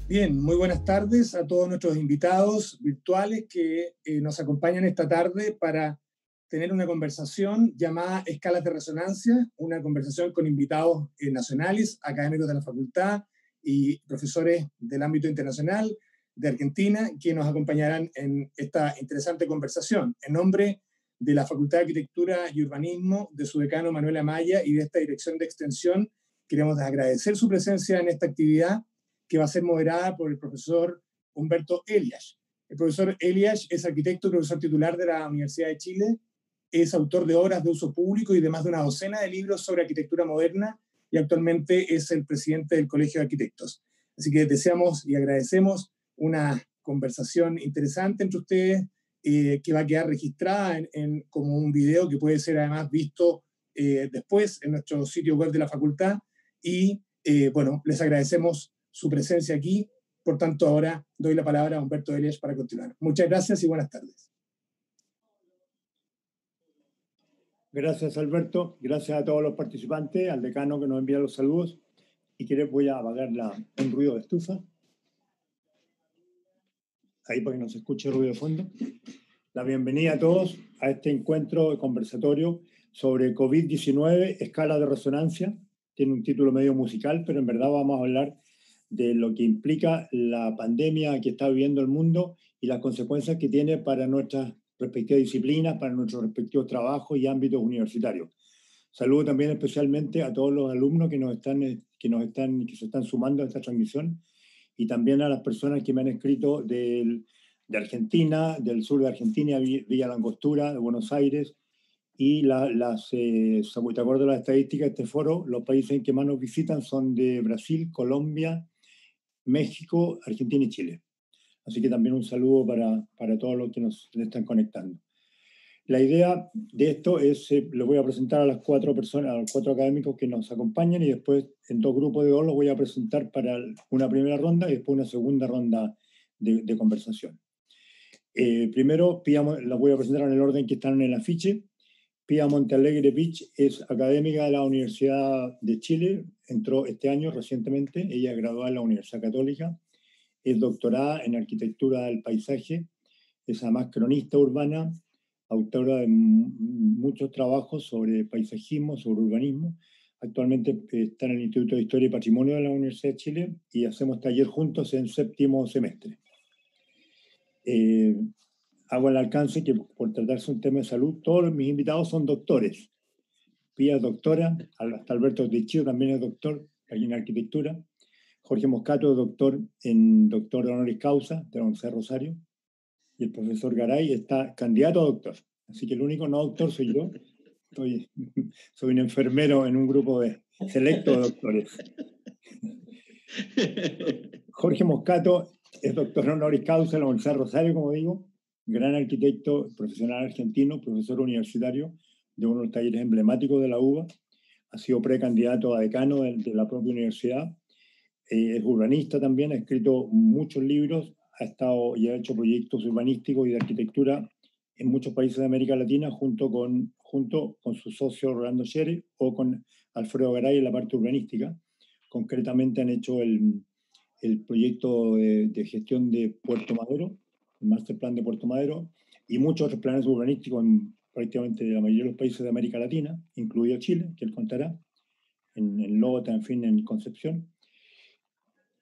Bien, muy buenas tardes a todos nuestros invitados virtuales que nos acompañan esta tarde para tener una conversación llamada Escalas de Resonancia, una conversación con invitados nacionales, académicos de la facultad y profesores del ámbito internacional de Argentina, que nos acompañarán en esta interesante conversación. En nombre de la Facultad de Arquitectura y Urbanismo, de su decano Manuel Amaya y de esta dirección de extensión, queremos agradecer su presencia en esta actividad que va a ser moderada por el profesor Humberto Elias. El profesor Elias es arquitecto y profesor titular de la Universidad de Chile, es autor de obras de uso público y de más de una docena de libros sobre arquitectura moderna y actualmente es el presidente del Colegio de Arquitectos. Así que deseamos y agradecemos una conversación interesante entre ustedes que va a quedar registrada como un video que puede ser además visto después en nuestro sitio web de la facultad y bueno, les agradecemos su presencia aquí. Por tanto, ahora doy la palabra a Humberto Elias para continuar. Muchas gracias y buenas tardes. Gracias, Alberto. Gracias a todos los participantes, al decano que nos envía los saludos. Y voy a apagar un ruido de estufa. Ahí para que no se escuche el ruido de fondo. La bienvenida a todos a este encuentro conversatorio sobre COVID-19, escala de resonancia. Tiene un título medio musical, pero en verdad vamos a hablar de lo que implica la pandemia que está viviendo el mundo y las consecuencias que tiene para nuestras respectivas disciplinas, para nuestros respectivos trabajos y ámbitos universitarios. Saludo también especialmente a todos los alumnos que se están sumando a esta transmisión y también a las personas que me han escrito de Argentina, del sur de Argentina, Villa Langostura, de Buenos Aires, y de acuerdo a las estadísticas de este foro, los países en que más nos visitan son de Brasil, Colombia, México, Argentina y Chile. Así que también un saludo para todos los que nos están conectando. La idea de esto es, les voy a presentar a las 4 personas, a los 4 académicos que nos acompañan y después en 2 grupos de 2 los voy a presentar para una primera ronda y después una segunda ronda de conversación. Primero, la voy a presentar en el orden que están en el afiche. Pía Montealegre Vich es académica de la Universidad de Chile, entró este año recientemente, ella es graduada en la Universidad Católica, es doctorada en arquitectura del paisaje, es además cronista urbana, autora de muchos trabajos sobre paisajismo, sobre urbanismo. Actualmente está en el Instituto de Historia y Patrimonio de la Universidad de Chile y hacemos taller juntos en 7º semestre. Hago el alcance que por tratarse un tema de salud, todos mis invitados son doctores. Pía es doctora, hasta Alberto Tichio también es doctor en arquitectura. Jorge Moscato es doctor honoris causa de la Universidad de Rosario. Y el profesor Garay está candidato a doctor. Así que el único no doctor soy yo. Soy un enfermero en un grupo selecto de doctores. Jorge Moscato es doctor honoris causa de la Universidad de Rosario, como digo, gran arquitecto profesional argentino, profesor universitario de uno de los talleres emblemáticos de la UBA. Ha sido precandidato a decano de la propia universidad. Es urbanista también, ha escrito muchos libros, ha hecho proyectos urbanísticos y de arquitectura en muchos países de América Latina junto con su socio Rolando Shere o con Alfredo Garay en la parte urbanística. Concretamente han hecho el proyecto de gestión de Puerto Madero, el Master Plan de Puerto Madero, y muchos otros planes urbanísticos en prácticamente la mayoría de los países de América Latina, incluido Chile, que él contará, en Lota, en fin, en Concepción.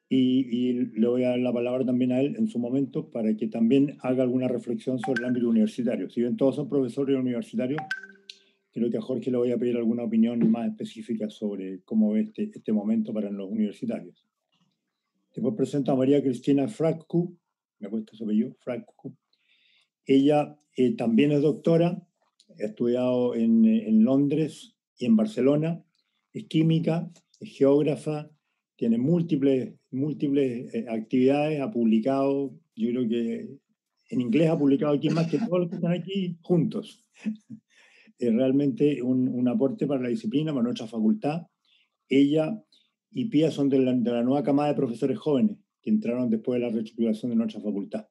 Y le voy a dar la palabra también a él en su momento para que también haga alguna reflexión sobre el ámbito universitario. Si bien todos son profesores universitarios, creo que a Jorge le voy a pedir alguna opinión más específica sobre cómo ve este momento para los universitarios. Después presento a María Cristina Fraccu, me cuesta su apellido, Fraccu. Ella también es doctora, ha estudiado en Londres y en Barcelona, es química, es geógrafa, tiene múltiples actividades, ha publicado, yo creo que en inglés ha publicado aquí más que todos los que están aquí juntos. Es realmente un aporte para la disciplina, para nuestra facultad. Ella y Pía son de la nueva camada de profesores jóvenes que entraron después de la reestructuración de nuestra facultad.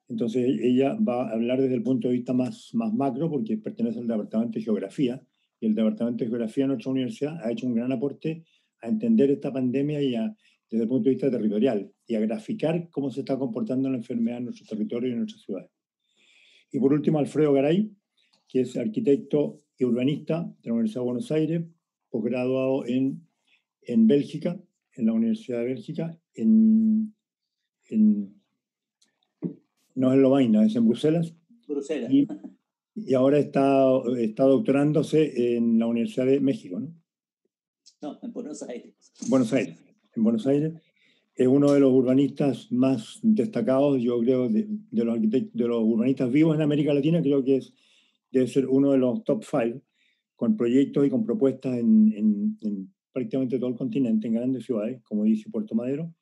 Entonces ella va a hablar desde el punto de vista más macro porque pertenece al Departamento de Geografía y el Departamento de Geografía de nuestra universidad ha hecho un gran aporte a entender esta pandemia y a desde el punto de vista territorial y a graficar cómo se está comportando la enfermedad en nuestro territorio y en nuestras ciudades. Y por último, Alfredo Garay, que es arquitecto y urbanista de la Universidad de Buenos Aires, posgraduado en Bélgica, en la Universidad de Bélgica, no es en Lovaina, es en Bruselas. Bruselas. Y ahora está doctorándose en la Universidad de México, ¿no? No, en Buenos Aires. En Buenos Aires. Es uno de los urbanistas más destacados, yo creo, de los urbanistas vivos en América Latina. Creo que debe ser uno de los top 5, con proyectos y con propuestas en prácticamente todo el continente, en grandes ciudades, como dice Puerto Madero.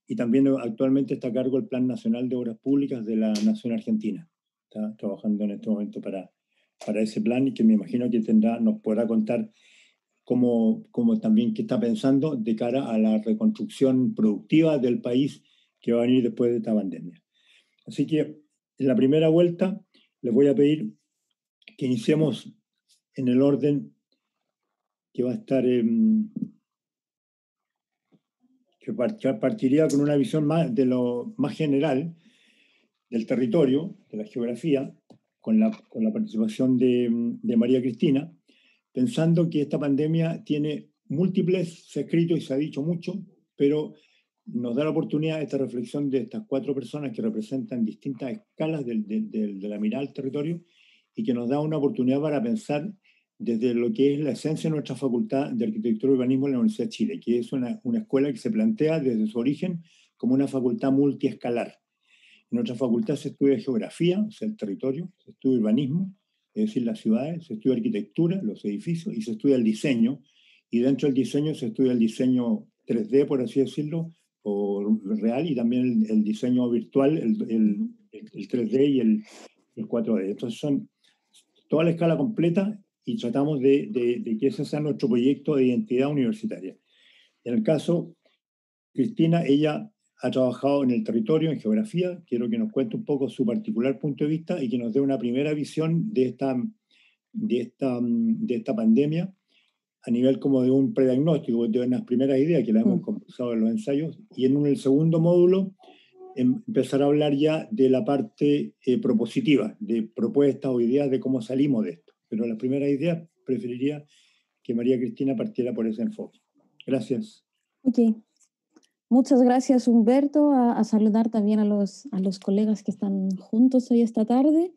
Y también actualmente está a cargo del Plan Nacional de Obras Públicas de la Nación Argentina. Está trabajando en este momento para ese plan, y que me imagino que nos podrá contar cómo también qué está pensando de cara a la reconstrucción productiva del país que va a venir después de esta pandemia. Así que en la primera vuelta les voy a pedir que iniciemos en el orden que va a estar, que partiría con una visión de lo más general del territorio, de la geografía, con la participación de María Cristina, pensando que esta pandemia tiene múltiples, se ha escrito y se ha dicho mucho, pero nos da la oportunidad de esta reflexión de estas 4 personas que representan distintas escalas de la mirada al territorio, y que nos da una oportunidad para pensar desde lo que es la esencia de nuestra Facultad de Arquitectura y Urbanismo en la Universidad de Chile, que es una escuela que se plantea desde su origen como una facultad multiescalar. En nuestra facultad se estudia geografía, o sea, el territorio, se estudia urbanismo, es decir, las ciudades, se estudia arquitectura, los edificios, y se estudia el diseño. Y dentro del diseño se estudia el diseño 3D, por así decirlo, o real, y también el diseño virtual, el 3D y el 4D. Entonces son toda la escala completa, y tratamos de que ese sea nuestro proyecto de identidad universitaria. En el caso, Cristina, ella ha trabajado en el territorio, en geografía. Quiero que nos cuente un poco su particular punto de vista y que nos dé una primera visión de esta pandemia a nivel como de un prediagnóstico, de unas primeras ideas que la hemos conversado en los ensayos. Y en el segundo módulo empezar a hablar ya de la parte propositiva, de propuestas o ideas de cómo salimos de esto. Pero la primera idea preferiría que María Cristina partiera por ese enfoque. Gracias. Ok. Muchas gracias, Humberto. A saludar también a los colegas que están juntos hoy esta tarde.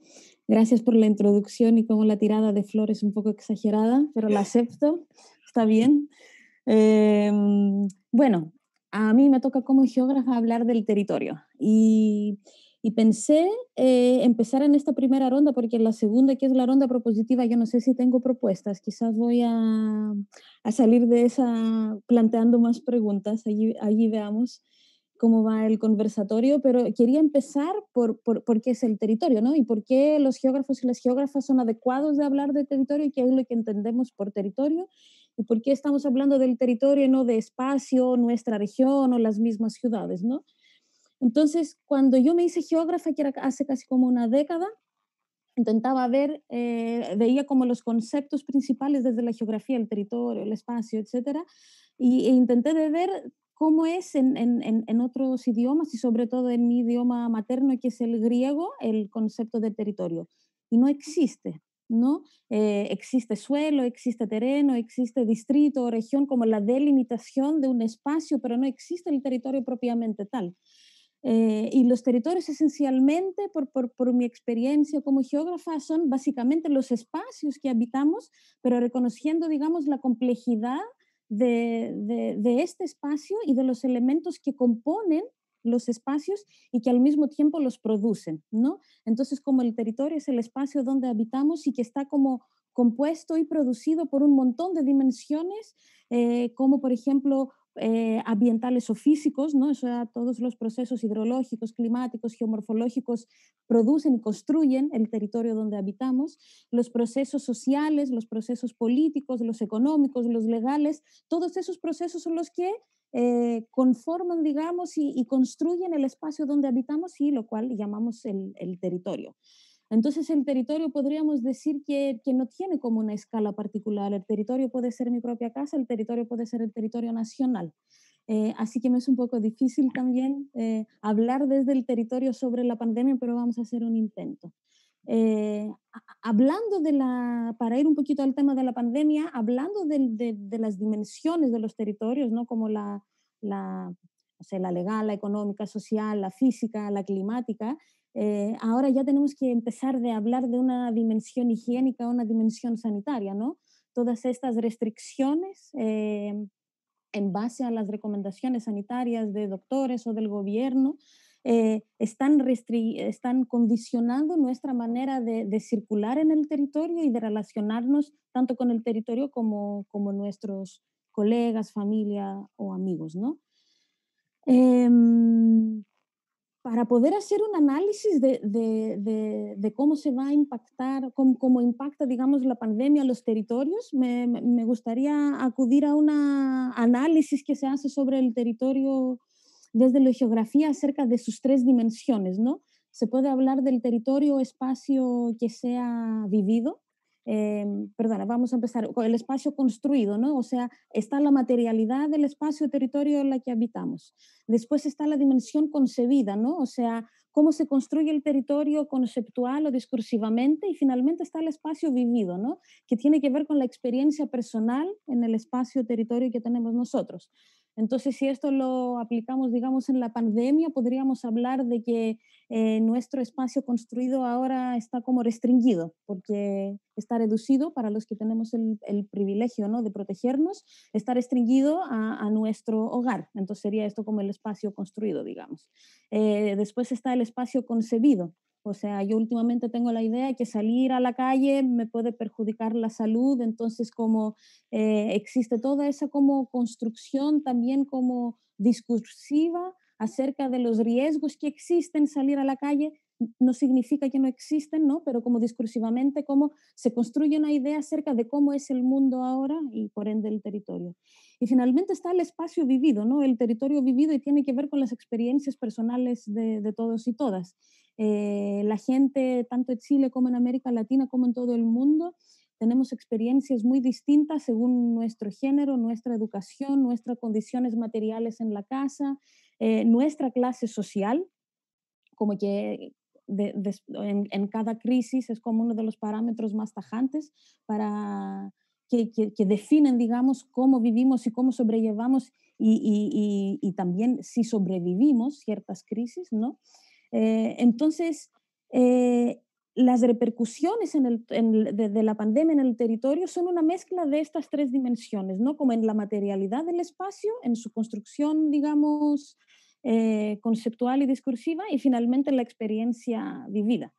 Gracias por la introducción, y como la tirada de flores un poco exagerada, pero la acepto, está bien. Bueno, a mí me toca como geógrafa hablar del territorio, y pensé empezar en esta primera ronda, porque en la segunda, que es la ronda propositiva, yo no sé si tengo propuestas. Quizás voy a salir de esa planteando más preguntas. Allí veamos cómo va el conversatorio, pero quería empezar por qué es el territorio, ¿no? Y por qué los geógrafos y las geógrafas son adecuados de hablar de territorio, y qué es lo que entendemos por territorio, y por qué estamos hablando del territorio, no de espacio, nuestra región o las mismas ciudades, ¿no? Entonces, cuando yo me hice geógrafa, que era hace casi como una década, intentaba veía como los conceptos principales desde la geografía, el territorio, el espacio, etcétera, e intenté de ver cómo es en otros idiomas, y sobre todo en mi idioma materno, que es el griego, el concepto de territorio. Y no existe, ¿no? Existe suelo, existe terreno, existe distrito o región como la delimitación de un espacio, pero no existe el territorio propiamente tal. Y los territorios, esencialmente, por mi experiencia como geógrafa, son básicamente los espacios que habitamos, pero reconociendo, digamos, la complejidad de este espacio y de los elementos que componen los espacios y que al mismo tiempo los producen, ¿no? Entonces, como el territorio es el espacio donde habitamos y que está como compuesto y producido por un montón de dimensiones, como por ejemplo ambientales o físicos, ¿no? O sea, todos los procesos hidrológicos, climáticos, geomorfológicos producen y construyen el territorio donde habitamos, los procesos sociales, los procesos políticos, los económicos, los legales, todos esos procesos son los que conforman, digamos, y construyen el espacio donde habitamos, y lo cual llamamos el territorio. Entonces el territorio podríamos decir que no tiene como una escala particular. El territorio puede ser mi propia casa, el territorio puede ser el territorio nacional. Así que me es un poco difícil también hablar desde el territorio sobre la pandemia, pero vamos a hacer un intento. Hablando para ir un poquito al tema de la pandemia, hablando de las dimensiones de los territorios, ¿no? Como o sea, la legal, la económica, social, la física, la climática, ahora ya tenemos que empezar de hablar de una dimensión higiénica, una dimensión sanitaria, ¿no? Todas estas restricciones en base a las recomendaciones sanitarias de doctores o del gobierno, están condicionando nuestra manera de circular en el territorio y de relacionarnos tanto con el territorio como nuestros colegas, familia o amigos, ¿no? Para poder hacer un análisis de cómo se va a impactar, cómo impacta, digamos, la pandemia a los territorios, me gustaría acudir a un análisis que se hace sobre el territorio desde la geografía acerca de sus tres dimensiones, ¿no? Se puede hablar del territorio, espacio que sea vivido. Perdona, vamos a empezar con el espacio construido, ¿no? O sea, está la materialidad del espacio, territorio en la que habitamos. Después está la dimensión concebida, ¿no? O sea, cómo se construye el territorio conceptual o discursivamente, y finalmente está el espacio vivido, ¿no? Que tiene que ver con la experiencia personal en el espacio, territorio que tenemos nosotros. Entonces, si esto lo aplicamos, digamos, en la pandemia, podríamos hablar de que nuestro espacio construido ahora está como restringido, porque está reducido para los que tenemos el privilegio, ¿no? De protegernos, está restringido a nuestro hogar. Entonces sería esto como el espacio construido, digamos. Después está el espacio concebido. O sea, yo últimamente tengo la idea de que salir a la calle me puede perjudicar la salud, entonces como existe toda esa como construcción también como discursiva acerca de los riesgos que existen salir a la calle, no significa que no existen, ¿no? Pero como discursivamente, cómo se construye una idea acerca de cómo es el mundo ahora y por ende el territorio. Y finalmente está el espacio vivido, ¿no? El territorio vivido, y tiene que ver con las experiencias personales de todos y todas. La gente, tanto en Chile como en América Latina, como en todo el mundo, tenemos experiencias muy distintas según nuestro género, nuestra educación, nuestras condiciones materiales en la casa, nuestra clase social, como que en cada crisis es como uno de los parámetros más tajantes para que definen, digamos, cómo vivimos y cómo sobrellevamos y también si sobrevivimos ciertas crisis, ¿no? Entonces, eh, las repercusiones de la pandemia en el territorio son una mezcla de estas tres dimensiones, ¿no? Como en la materialidad del espacio, en su construcción, digamos, conceptual y discursiva, y finalmente la experiencia vivida.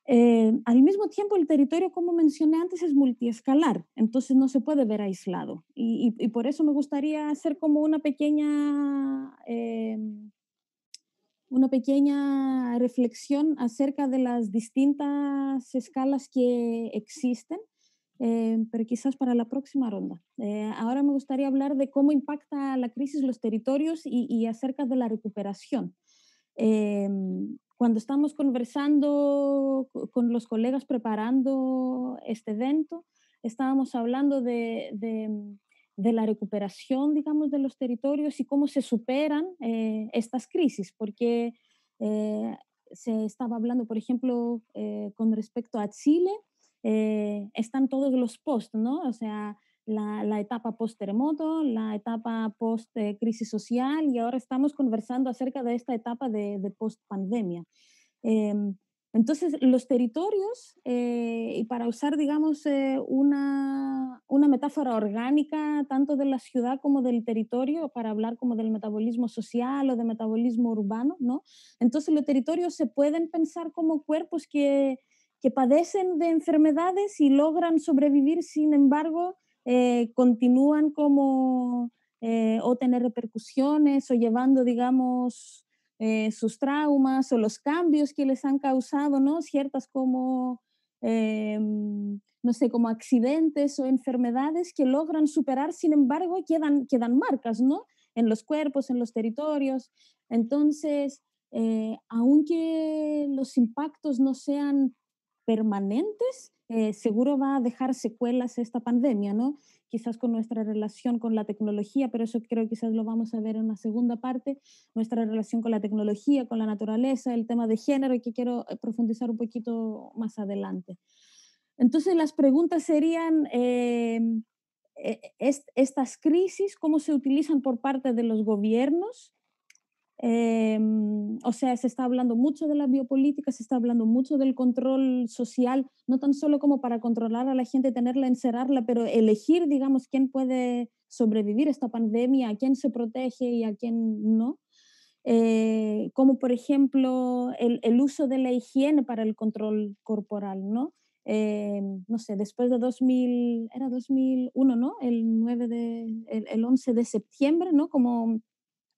Al mismo tiempo, el territorio, como mencioné antes, es multiescalar, entonces no se puede ver aislado. Y por eso me gustaría hacer como una pequeña reflexión acerca de las distintas escalas que existen, pero quizás para la próxima ronda. Ahora me gustaría hablar de cómo impacta la crisis los territorios y acerca de la recuperación. Cuando estamos conversando con los colegas preparando este evento, estábamos hablando de la recuperación, digamos, de los territorios y cómo se superan estas crisis, porque eh, se estaba hablando, por ejemplo, con respecto a Chile, están todos los post, ¿no? O sea, la etapa post-terremoto, la etapa post-crisis social, y ahora estamos conversando acerca de esta etapa de post-pandemia. Entonces, los territorios, y para usar, digamos, una metáfora orgánica, tanto de la ciudad como del territorio, para hablar como del metabolismo social o de metabolismo urbano, ¿no? Entonces, los territorios se pueden pensar como cuerpos que padecen de enfermedades y logran sobrevivir, sin embargo, continúan como o tener repercusiones o llevando, digamos, sus traumas o los cambios que les han causado, ¿no? Ciertas como, no sé, como accidentes o enfermedades que logran superar, sin embargo, quedan marcas, ¿no? En los cuerpos, en los territorios. Entonces, aunque los impactos no sean permanentes, seguro va a dejar secuelas esta pandemia, ¿no? Quizás con nuestra relación con la tecnología, pero eso creo que quizás lo vamos a ver en la segunda parte, nuestra relación con la tecnología, con la naturaleza, el tema de género, que quiero profundizar un poquito más adelante. Entonces las preguntas serían, estas crisis, ¿cómo se utilizan por parte de los gobiernos? O sea, se está hablando mucho de la biopolítica, se está hablando mucho del control social, no tan solo como para controlar a la gente, tenerla, encerrarla, pero elegir, digamos, quién puede sobrevivir a esta pandemia, a quién se protege y a quién no. Como por ejemplo el uso de la higiene para el control corporal, ¿no? No sé, después de 2000, era 2001, ¿no? El 11 de septiembre, ¿no? Como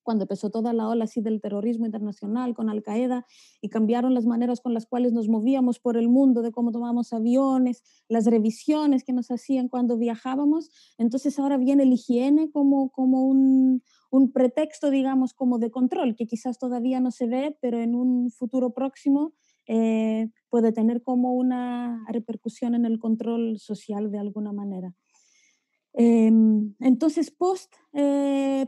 cuando empezó toda la ola así del terrorismo internacional con Al Qaeda y cambiaron las maneras con las cuales nos movíamos por el mundo, de cómo tomábamos aviones, las revisiones que nos hacían cuando viajábamos. Entonces ahora viene la higiene como un pretexto, digamos, como de control, que quizás todavía no se ve, pero en un futuro próximo puede tener como una repercusión en el control social de alguna manera. Entonces, post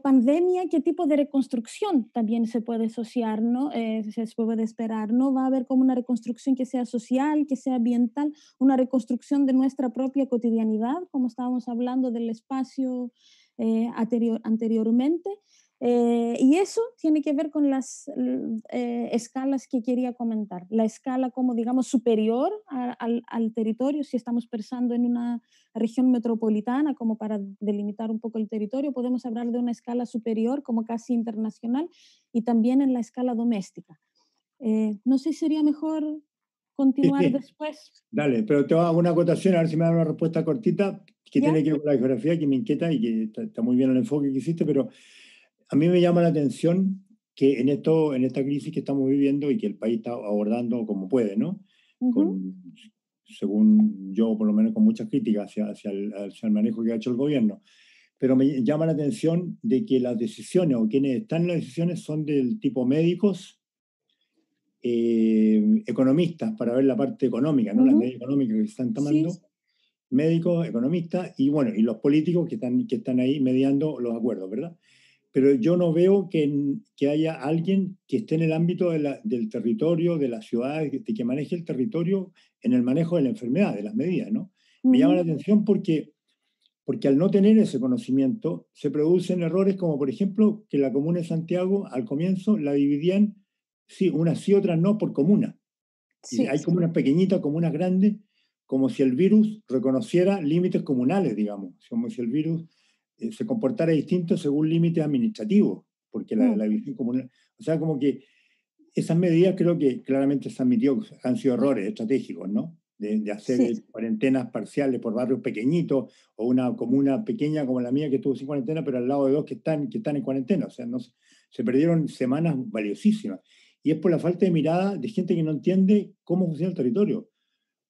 pandemia, ¿qué tipo de reconstrucción también se puede asociar, ¿no? Se puede esperar, ¿no? Va a haber como una reconstrucción que sea social, que sea ambiental, una reconstrucción de nuestra propia cotidianidad, como estábamos hablando del espacio anteriormente. Y eso tiene que ver con las escalas que quería comentar. La escala como, digamos, superior al territorio, si estamos pensando en una región metropolitana, como para delimitar un poco el territorio, podemos hablar de una escala superior, como casi internacional, y también en la escala doméstica. No sé si sería mejor Sí, continuar sí, después. dale, pero te hago una acotación, a ver si me da una respuesta cortita, que ¿Ya? tiene que ver con la geografía, que me inquieta y que está muy bien el enfoque que hiciste, pero a mí me llama la atención que en esta crisis que estamos viviendo y que el país está abordando como puede, ¿no? Ujú, Con, según yo, por lo menos con muchas críticas hacia el manejo que ha hecho el gobierno. Pero me llama la atención de que las decisiones o quienes están en las decisiones son del tipo médicos, economistas, para ver la parte económica, ¿no? Las ujú, medidas económicas que se están sí, tomando, médicos, economistas y, bueno, y los políticos que están ahí mediando los acuerdos, ¿verdad? Pero yo no veo que haya alguien que esté en el ámbito del territorio, de la ciudad, que maneje el territorio en el manejo de la enfermedad, de las medidas, ¿no? Me llama la ujú, atención porque al no tener ese conocimiento se producen errores como, por ejemplo, que la comuna de Santiago al comienzo la dividían, sí, unas sí, otras no, por comuna. Y sí, hay comunas pequeñitas, comunas grandes, como si el virus reconociera límites comunales, digamos, como si el virus se comportara distinto según límites administrativos, porque mm, la visión comunal, o sea, como que esas medidas creo que claramente se admitió, han sido errores estratégicos, ¿no? De hacer sí, cuarentenas parciales por barrios pequeñitos o una comuna pequeña como la mía que estuvo sin cuarentena, pero al lado de dos que están en cuarentena. O sea, no, se perdieron semanas valiosísimas. Y es por la falta de mirada de gente que no entiende cómo funciona el territorio.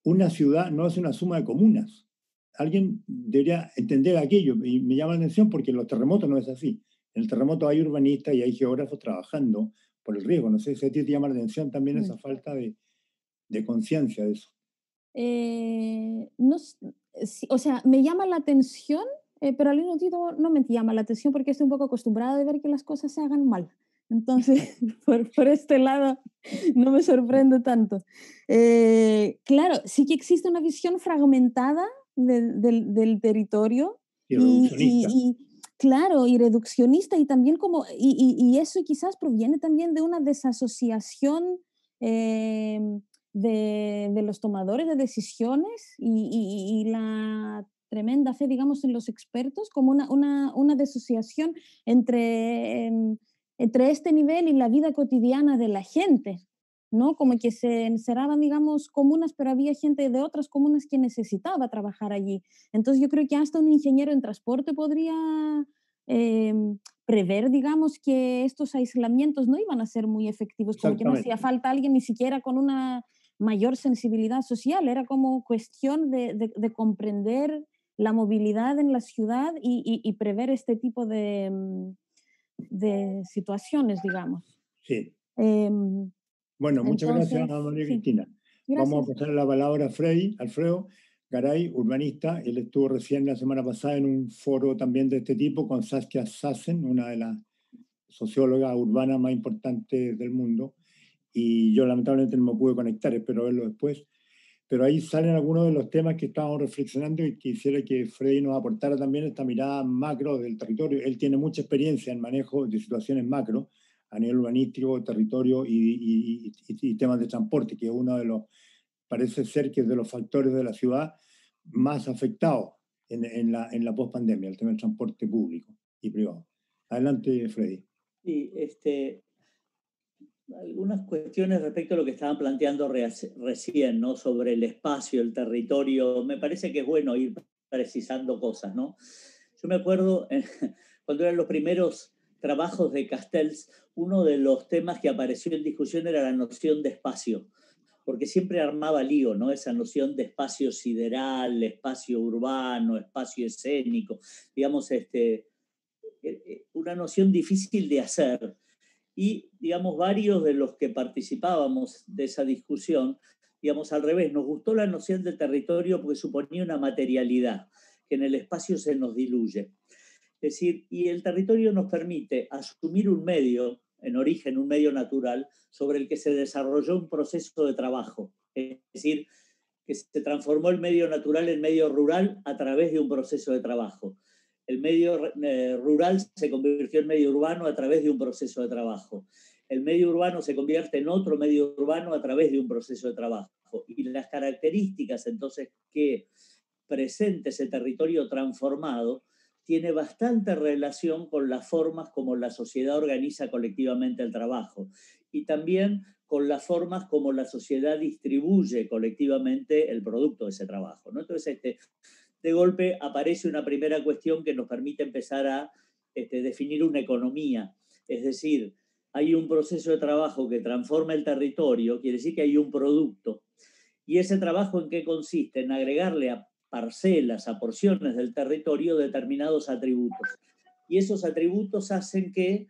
Una ciudad no es una suma de comunas. Alguien debería entender aquello y me llama la atención porque en los terremotos no es así. En el terremoto hay urbanistas y hay geógrafos trabajando por el riesgo. No sé si a ti te llama la atención también mm. esa falta de conciencia de eso. No, sí, o sea, me llama la atención, pero al mismo tiempo no me llama la atención porque estoy un poco acostumbrada de ver que las cosas se hagan mal. Entonces, por este lado, no me sorprende tanto. Claro, sí que existe una visión fragmentada del territorio Y reduccionista. claro, y reduccionista y también como, y eso quizás proviene también de una desasociación. Eh, de los tomadores de decisiones y la tremenda fe, digamos, en los expertos, como una disociación entre este nivel y la vida cotidiana de la gente, ¿no? Como que se encerraban, digamos, comunas, pero había gente de otras comunas que necesitaba trabajar allí. Entonces yo creo que hasta un ingeniero en transporte podría eh, prever, digamos, que estos aislamientos no iban a ser muy efectivos, como que no hacía Exactamente. falta alguien ni siquiera con una mayor sensibilidad social, era como cuestión de comprender la movilidad en la ciudad y prever este tipo de situaciones, digamos. Sí. Em, Bueno, muchas gracias, entonces, María sí, Cristina. Vamos a Gracias. pasar la palabra a Alfredo Garay, urbanista. Él estuvo recién la semana pasada en un foro también de este tipo con Saskia Sassen, una de las sociólogas urbanas más importantes del mundo. Y yo lamentablemente no me pude conectar, espero verlo después. Pero ahí salen algunos de los temas que estábamos reflexionando y quisiera que Freddy nos aportara también esta mirada macro del territorio. Él tiene mucha experiencia en manejo de situaciones macro a nivel urbanístico, territorio y temas de transporte, que es uno de los, parece ser que es de los factores de la ciudad más afectados en la post-pandemia, el tema del transporte público y privado. Adelante, Freddy. Sí, algunas cuestiones respecto a lo que estaban planteando recién, ¿no? Sobre el espacio, el territorio. Me parece que es bueno ir precisando cosas, ¿no? Yo me acuerdo cuando eran los primeros trabajos de Castells, uno de los temas que apareció en discusión era la noción de espacio, porque siempre armaba lío, ¿no? Esa noción de espacio sideral, espacio urbano, espacio escénico, digamos, una noción difícil de hacer. Y, digamos, varios de los que participábamos de esa discusión, digamos, al revés, nos gustó la noción de territorio porque suponía una materialidad, que en el espacio se nos diluye. Es decir, y el territorio nos permite asumir un medio, en origen un medio natural, sobre el que se desarrolló un proceso de trabajo. Es decir, que se transformó el medio natural en medio rural a través de un proceso de trabajo. El medio rural se convirtió en medio urbano a través de un proceso de trabajo. El medio urbano se convierte en otro medio urbano a través de un proceso de trabajo. Y las características entonces que presenta ese territorio transformado tiene bastante relación con las formas como la sociedad organiza colectivamente el trabajo y también con las formas como la sociedad distribuye colectivamente el producto de ese trabajo, ¿no? Entonces, de golpe aparece una primera cuestión que nos permite empezar a definir una economía. Es decir, hay un proceso de trabajo que transforma el territorio, quiere decir que hay un producto. ¿Y ese trabajo en qué consiste? En agregarle a parcelas, a porciones del territorio determinados atributos. Y esos atributos hacen que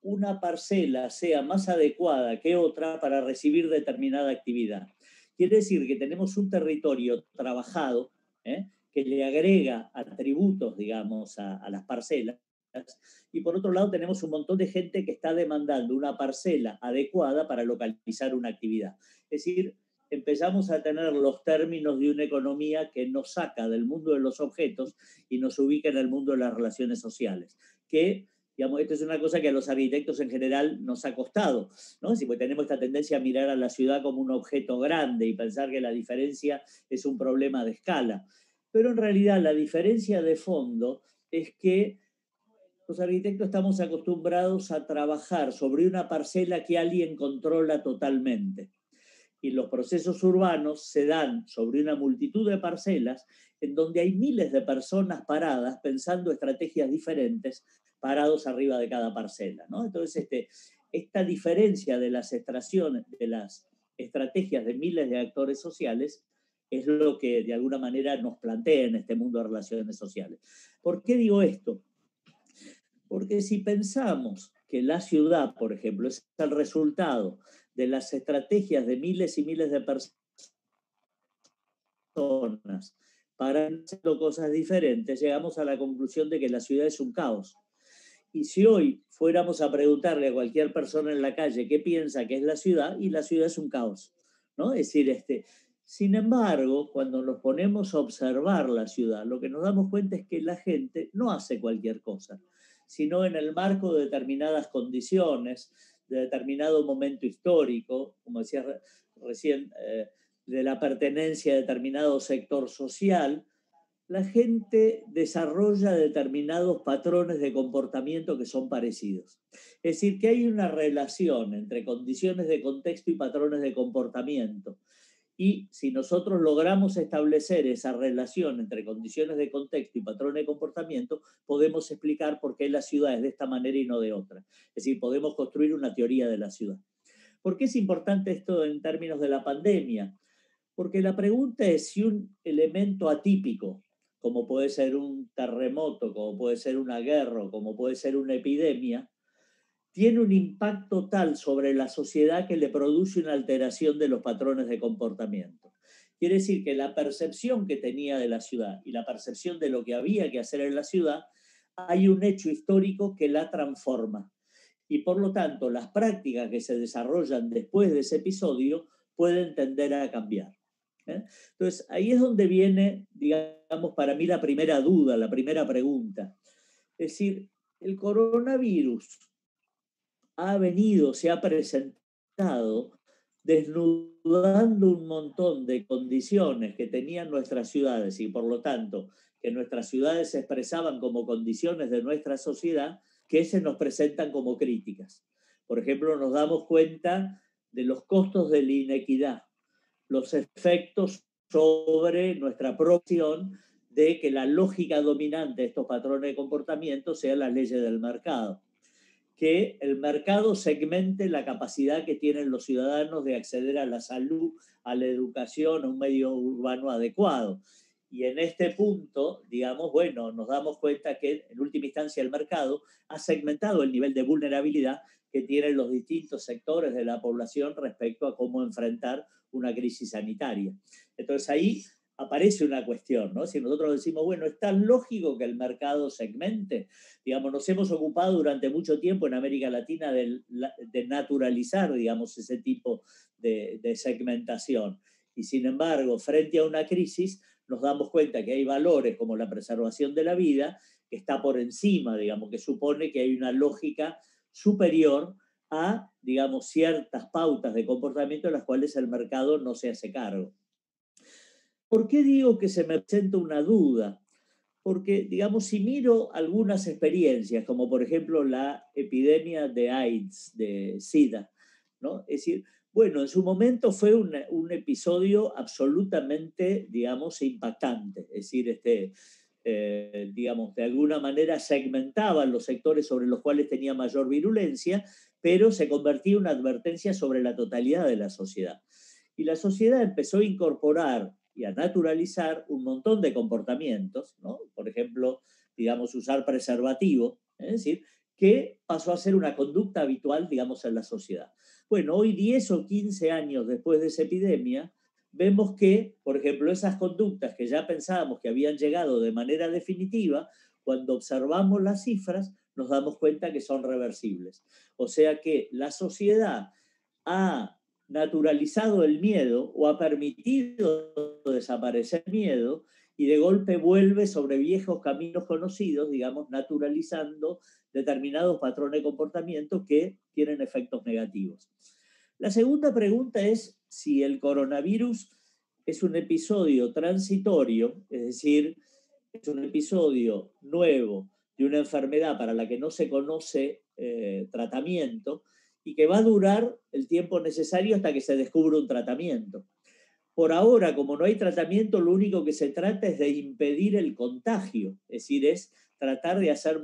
una parcela sea más adecuada que otra para recibir determinada actividad. Quiere decir que tenemos un territorio trabajado, que le agrega atributos, digamos, a las parcelas, y por otro lado tenemos un montón de gente que está demandando una parcela adecuada para localizar una actividad. Es decir, empezamos a tener los términos de una economía que nos saca del mundo de los objetos y nos ubica en el mundo de las relaciones sociales, que, digamos, esto es una cosa que a los arquitectos en general nos ha costado, ¿no? Si pues tenemos esta tendencia a mirar a la ciudad como un objeto grande y pensar que la diferencia es un problema de escala. Pero en realidad la diferencia de fondo es que los arquitectos estamos acostumbrados a trabajar sobre una parcela que alguien controla totalmente. Y los procesos urbanos se dan sobre una multitud de parcelas en donde hay miles de personas paradas pensando estrategias diferentes, parados arriba de cada parcela, ¿no? Entonces, esta diferencia de las extracciones, de las estrategias de miles de actores sociales, es lo que de alguna manera nos plantea en este mundo de relaciones sociales. ¿Por qué digo esto? Porque si pensamos que la ciudad, por ejemplo, es el resultado de las estrategias de miles y miles de personas para hacer cosas diferentes, llegamos a la conclusión de que la ciudad es un caos. Y si hoy fuéramos a preguntarle a cualquier persona en la calle qué piensa que es la ciudad, y la ciudad es un caos, ¿no? Es decir, sin embargo, cuando nos ponemos a observar la ciudad, lo que nos damos cuenta es que la gente no hace cualquier cosa, sino en el marco de determinadas condiciones, de determinado momento histórico, como decía recién, de la pertenencia a determinado sector social, la gente desarrolla determinados patrones de comportamiento que son parecidos. Es decir, que hay una relación entre condiciones de contexto y patrones de comportamiento. Y si nosotros logramos establecer esa relación entre condiciones de contexto y patrones de comportamiento, podemos explicar por qué la ciudad es de esta manera y no de otra. Es decir, podemos construir una teoría de la ciudad. ¿Por qué es importante esto en términos de la pandemia? Porque la pregunta es si un elemento atípico, como puede ser un terremoto, como puede ser una guerra, como puede ser una epidemia, tiene un impacto tal sobre la sociedad que le produce una alteración de los patrones de comportamiento. Quiere decir que la percepción que tenía de la ciudad y la percepción de lo que había que hacer en la ciudad, hay un hecho histórico que la transforma. Y por lo tanto, las prácticas que se desarrollan después de ese episodio pueden tender a cambiar. Entonces, ahí es donde viene, digamos, para mí la primera duda, la primera pregunta. Es decir, el coronavirus se ha presentado desnudando un montón de condiciones que tenían nuestras ciudades y por lo tanto que nuestras ciudades se expresaban como condiciones de nuestra sociedad que se nos presentan como críticas. Por ejemplo, nos damos cuenta de los costos de la inequidad, los efectos sobre nuestra producción de que la lógica dominante de estos patrones de comportamiento sean las leyes del mercado. Que el mercado segmente la capacidad que tienen los ciudadanos de acceder a la salud, a la educación, a un medio urbano adecuado. Y en este punto, digamos, bueno, nos damos cuenta que en última instancia el mercado ha segmentado el nivel de vulnerabilidad que tienen los distintos sectores de la población respecto a cómo enfrentar una crisis sanitaria. Entonces ahí aparece una cuestión, ¿no? Si nosotros decimos, bueno, es tan lógico que el mercado segmente, digamos, nos hemos ocupado durante mucho tiempo en América Latina de naturalizar, digamos, ese tipo de segmentación. Y sin embargo, frente a una crisis, nos damos cuenta que hay valores como la preservación de la vida, que está por encima, digamos, que supone que hay una lógica superior a, digamos, ciertas pautas de comportamiento de las cuales el mercado no se hace cargo. ¿Por qué digo que se me presenta una duda? Porque, digamos, si miro algunas experiencias, como por ejemplo la epidemia de AIDS, de SIDA, ¿no? Es decir, bueno, en su momento fue un episodio absolutamente, digamos, impactante. Es decir, digamos, de alguna manera segmentaban los sectores sobre los cuales tenía mayor virulencia, pero se convertía en una advertencia sobre la totalidad de la sociedad. Y la sociedad empezó a incorporar y a naturalizar un montón de comportamientos, ¿no? Por ejemplo, digamos, usar preservativo, es decir, que pasó a ser una conducta habitual, digamos, en la sociedad. Bueno, hoy 10 o 15 años después de esa epidemia, vemos que, por ejemplo, esas conductas que ya pensábamos que habían llegado de manera definitiva, cuando observamos las cifras, nos damos cuenta que son reversibles. O sea que la sociedad ha naturalizado el miedo o ha permitido desaparecer el miedo y de golpe vuelve sobre viejos caminos conocidos, digamos, naturalizando determinados patrones de comportamiento que tienen efectos negativos. La segunda pregunta es si el coronavirus es un episodio transitorio, es decir, es un episodio nuevo de una enfermedad para la que no se conoce tratamiento, y que va a durar el tiempo necesario hasta que se descubra un tratamiento. Por ahora, como no hay tratamiento, lo único que se trata es de impedir el contagio, es decir, es tratar de hacer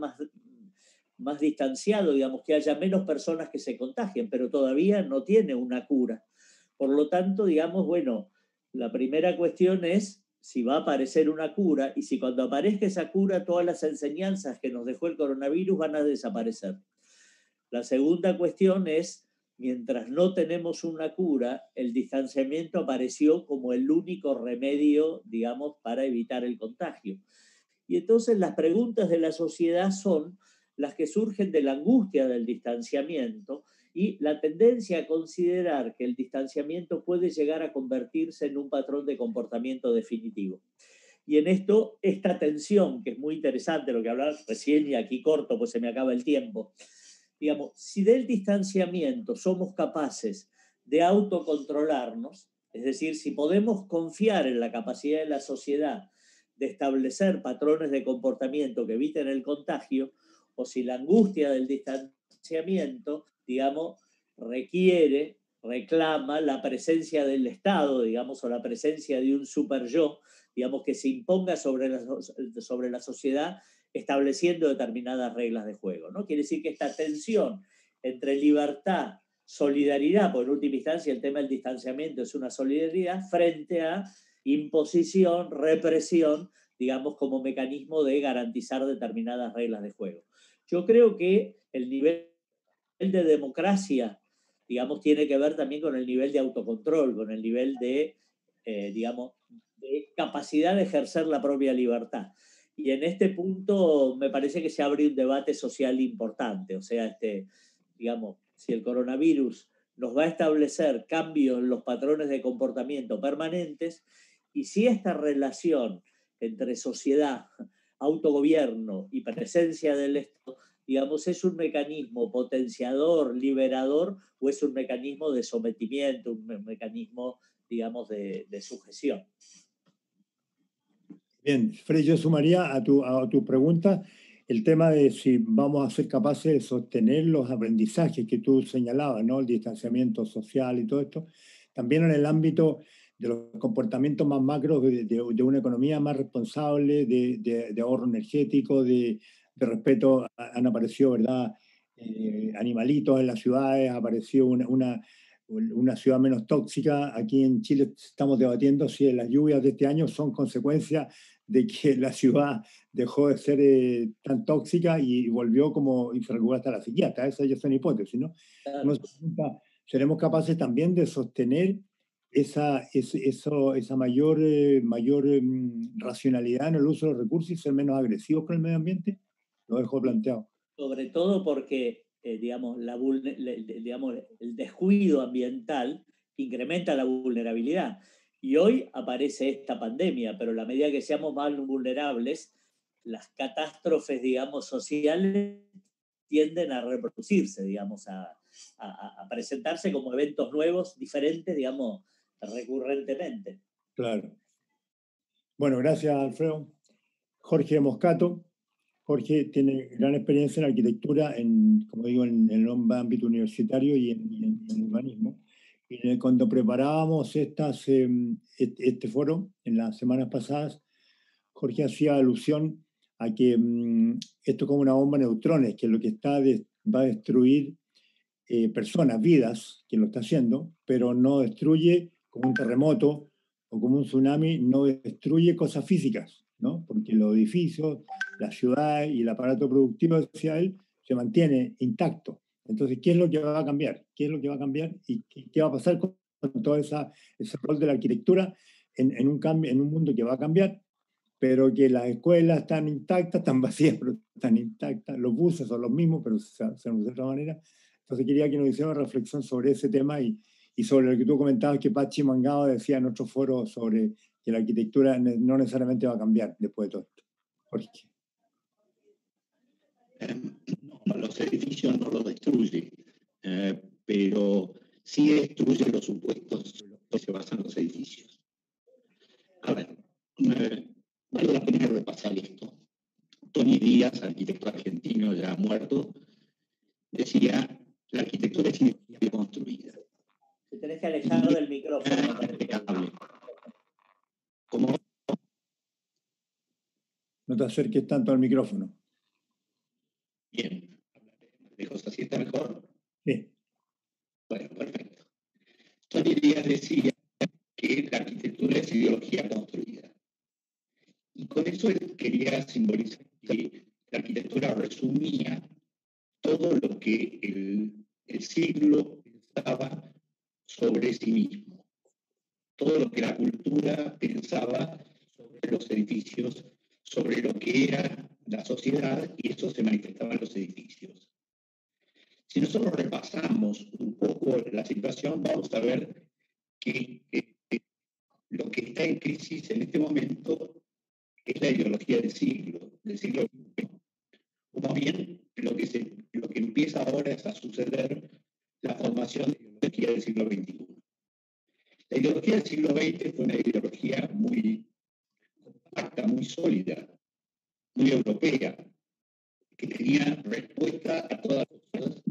más distanciado, digamos, que haya menos personas que se contagien, pero todavía no tiene una cura. Por lo tanto, digamos, bueno, la primera cuestión es si va a aparecer una cura y si cuando aparezca esa cura todas las enseñanzas que nos dejó el coronavirus van a desaparecer. La segunda cuestión es, mientras no tenemos una cura, el distanciamiento apareció como el único remedio, digamos, para evitar el contagio. Y entonces las preguntas de la sociedad son las que surgen de la angustia del distanciamiento y la tendencia a considerar que el distanciamiento puede llegar a convertirse en un patrón de comportamiento definitivo. Y en esto, esta tensión, que es muy interesante lo que hablaba recién y aquí corto, pues se me acaba el tiempo, digamos, si del distanciamiento somos capaces de autocontrolarnos, es decir, si podemos confiar en la capacidad de la sociedad de establecer patrones de comportamiento que eviten el contagio, o si la angustia del distanciamiento, digamos, reclama la presencia del Estado, digamos, o la presencia de un super yo, digamos, que se imponga sobre la sociedad estableciendo determinadas reglas de juego, ¿no? Quiere decir que esta tensión entre libertad, solidaridad, porque en última instancia el tema del distanciamiento es una solidaridad, frente a imposición, represión, digamos, como mecanismo de garantizar determinadas reglas de juego. Yo creo que el nivel de democracia, digamos, tiene que ver también con el nivel de autocontrol, con el nivel de, digamos, de capacidad de ejercer la propia libertad. Y en este punto me parece que se abre un debate social importante. O sea, digamos, si el coronavirus nos va a establecer cambios en los patrones de comportamiento permanentes, y si esta relación entre sociedad, autogobierno y presencia del Estado, digamos, es un mecanismo potenciador, liberador, o es un mecanismo de sometimiento, un mecanismo, digamos, de sujeción. Bien, Fred, yo sumaría a tu pregunta el tema de si vamos a ser capaces de sostener los aprendizajes que tú señalabas, ¿no? El distanciamiento social y todo esto. También en el ámbito de los comportamientos más macros de una economía más responsable, de ahorro energético, de respeto. Han aparecido, ¿verdad? Animalitos en las ciudades, ha aparecido una ciudad menos tóxica. Aquí en Chile estamos debatiendo si las lluvias de este año son consecuencia de que la ciudad dejó de ser tan tóxica y volvió y se recuperó hasta la sequía. Hasta esa ya es una hipótesis, ¿no? Claro. ¿Seremos capaces también de sostener esa mayor racionalidad en el uso de los recursos y ser menos agresivos con el medio ambiente? Lo dejo planteado. Sobre todo porque, digamos, digamos, el descuido ambiental incrementa la vulnerabilidad. Y hoy aparece esta pandemia, pero a la medida que seamos más vulnerables, las catástrofes, digamos, sociales tienden a reproducirse, digamos, a presentarse como eventos nuevos, diferentes, digamos, recurrentemente. Claro. Bueno, gracias, Alfredo. Jorge Moscato. Jorge tiene gran experiencia en arquitectura, como digo, en el ámbito universitario y en urbanismo. Y cuando preparábamos este foro en las semanas pasadas, Jorge hacía alusión a que esto es como una bomba de neutrones, que lo que va a destruir personas, vidas, que lo está haciendo, pero no destruye como un terremoto o como un tsunami, no destruye cosas físicas, ¿no? Porque los edificios, la ciudad y el aparato productivo, decía él, se mantiene intacto. Entonces, ¿qué es lo que va a cambiar? ¿Qué es lo que va a cambiar? ¿Y qué va a pasar con todo ese rol de la arquitectura en un mundo que va a cambiar, pero que las escuelas están intactas, están vacías, pero están intactas? Los buses son los mismos, pero se hacen de otra manera. Entonces quería que nos hiciera una reflexión sobre ese tema y sobre lo que tú comentabas que Pachi Mangado decía en otro foro sobre que la arquitectura no necesariamente va a cambiar después de todo esto. Jorge. No, los edificios no los destruye, pero sí destruye los supuestos que se basan en los edificios. A ver, vale la pena repasar esto. Tony Díaz, arquitecto argentino ya muerto, decía: la arquitectura es ideología construida. Te tenés que alejar del micrófono. ¿Cómo? No te acerques tanto al micrófono. Bien. ¿Lejos así está mejor? Sí. Bueno, perfecto. Tony Díaz decía que la arquitectura es ideología construida. Y con eso él quería simbolizar que la arquitectura resumía todo lo que el siglo pensaba sobre sí mismo, todo lo que la cultura pensaba sobre los edificios, sobre lo que era la sociedad, y eso se manifestaba en los edificios. Si nosotros repasamos un poco la situación, vamos a ver que lo que está en crisis en este momento es la ideología del siglo XX. Como bien, lo que empieza ahora es a suceder la formación de la ideología del siglo XXI. La ideología del siglo XX fue una ideología muy compacta, muy sólida, muy europea, que tenía respuesta a todas las cosas,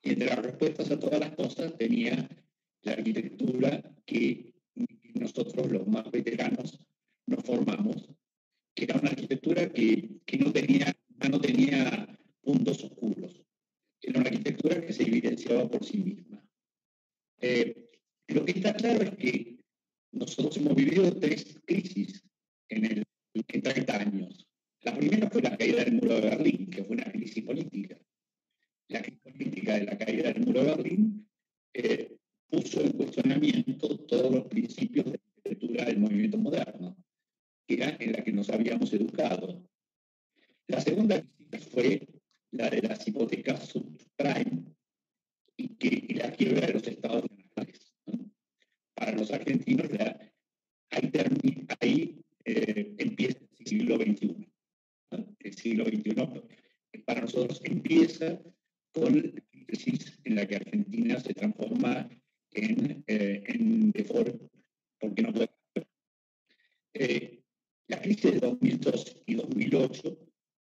y entre las respuestas a todas las cosas tenía la arquitectura que nosotros, los más veteranos, nos formamos, que era una arquitectura que no tenía puntos oscuros, era una arquitectura que se evidenciaba por sí misma. Lo que está claro es que nosotros hemos vivido 3 crisis en 30 años. La primera fue la caída del muro de Berlín, que fue una crisis política. La crisis política crítica de la caída del muro de Berlín, puso en cuestionamiento todos los principios de arquitectura del movimiento moderno, que era en la que nos habíamos educado. La segunda crítica fue la de las hipotecas subprime y la quiebra de los estados nacionales, ¿no? Para los argentinos, ahí empieza el siglo XXI, ¿no? El siglo XXI para nosotros empieza con la crisis en la que Argentina se transforma en default, porque no puede. La crisis de 2002 y 2008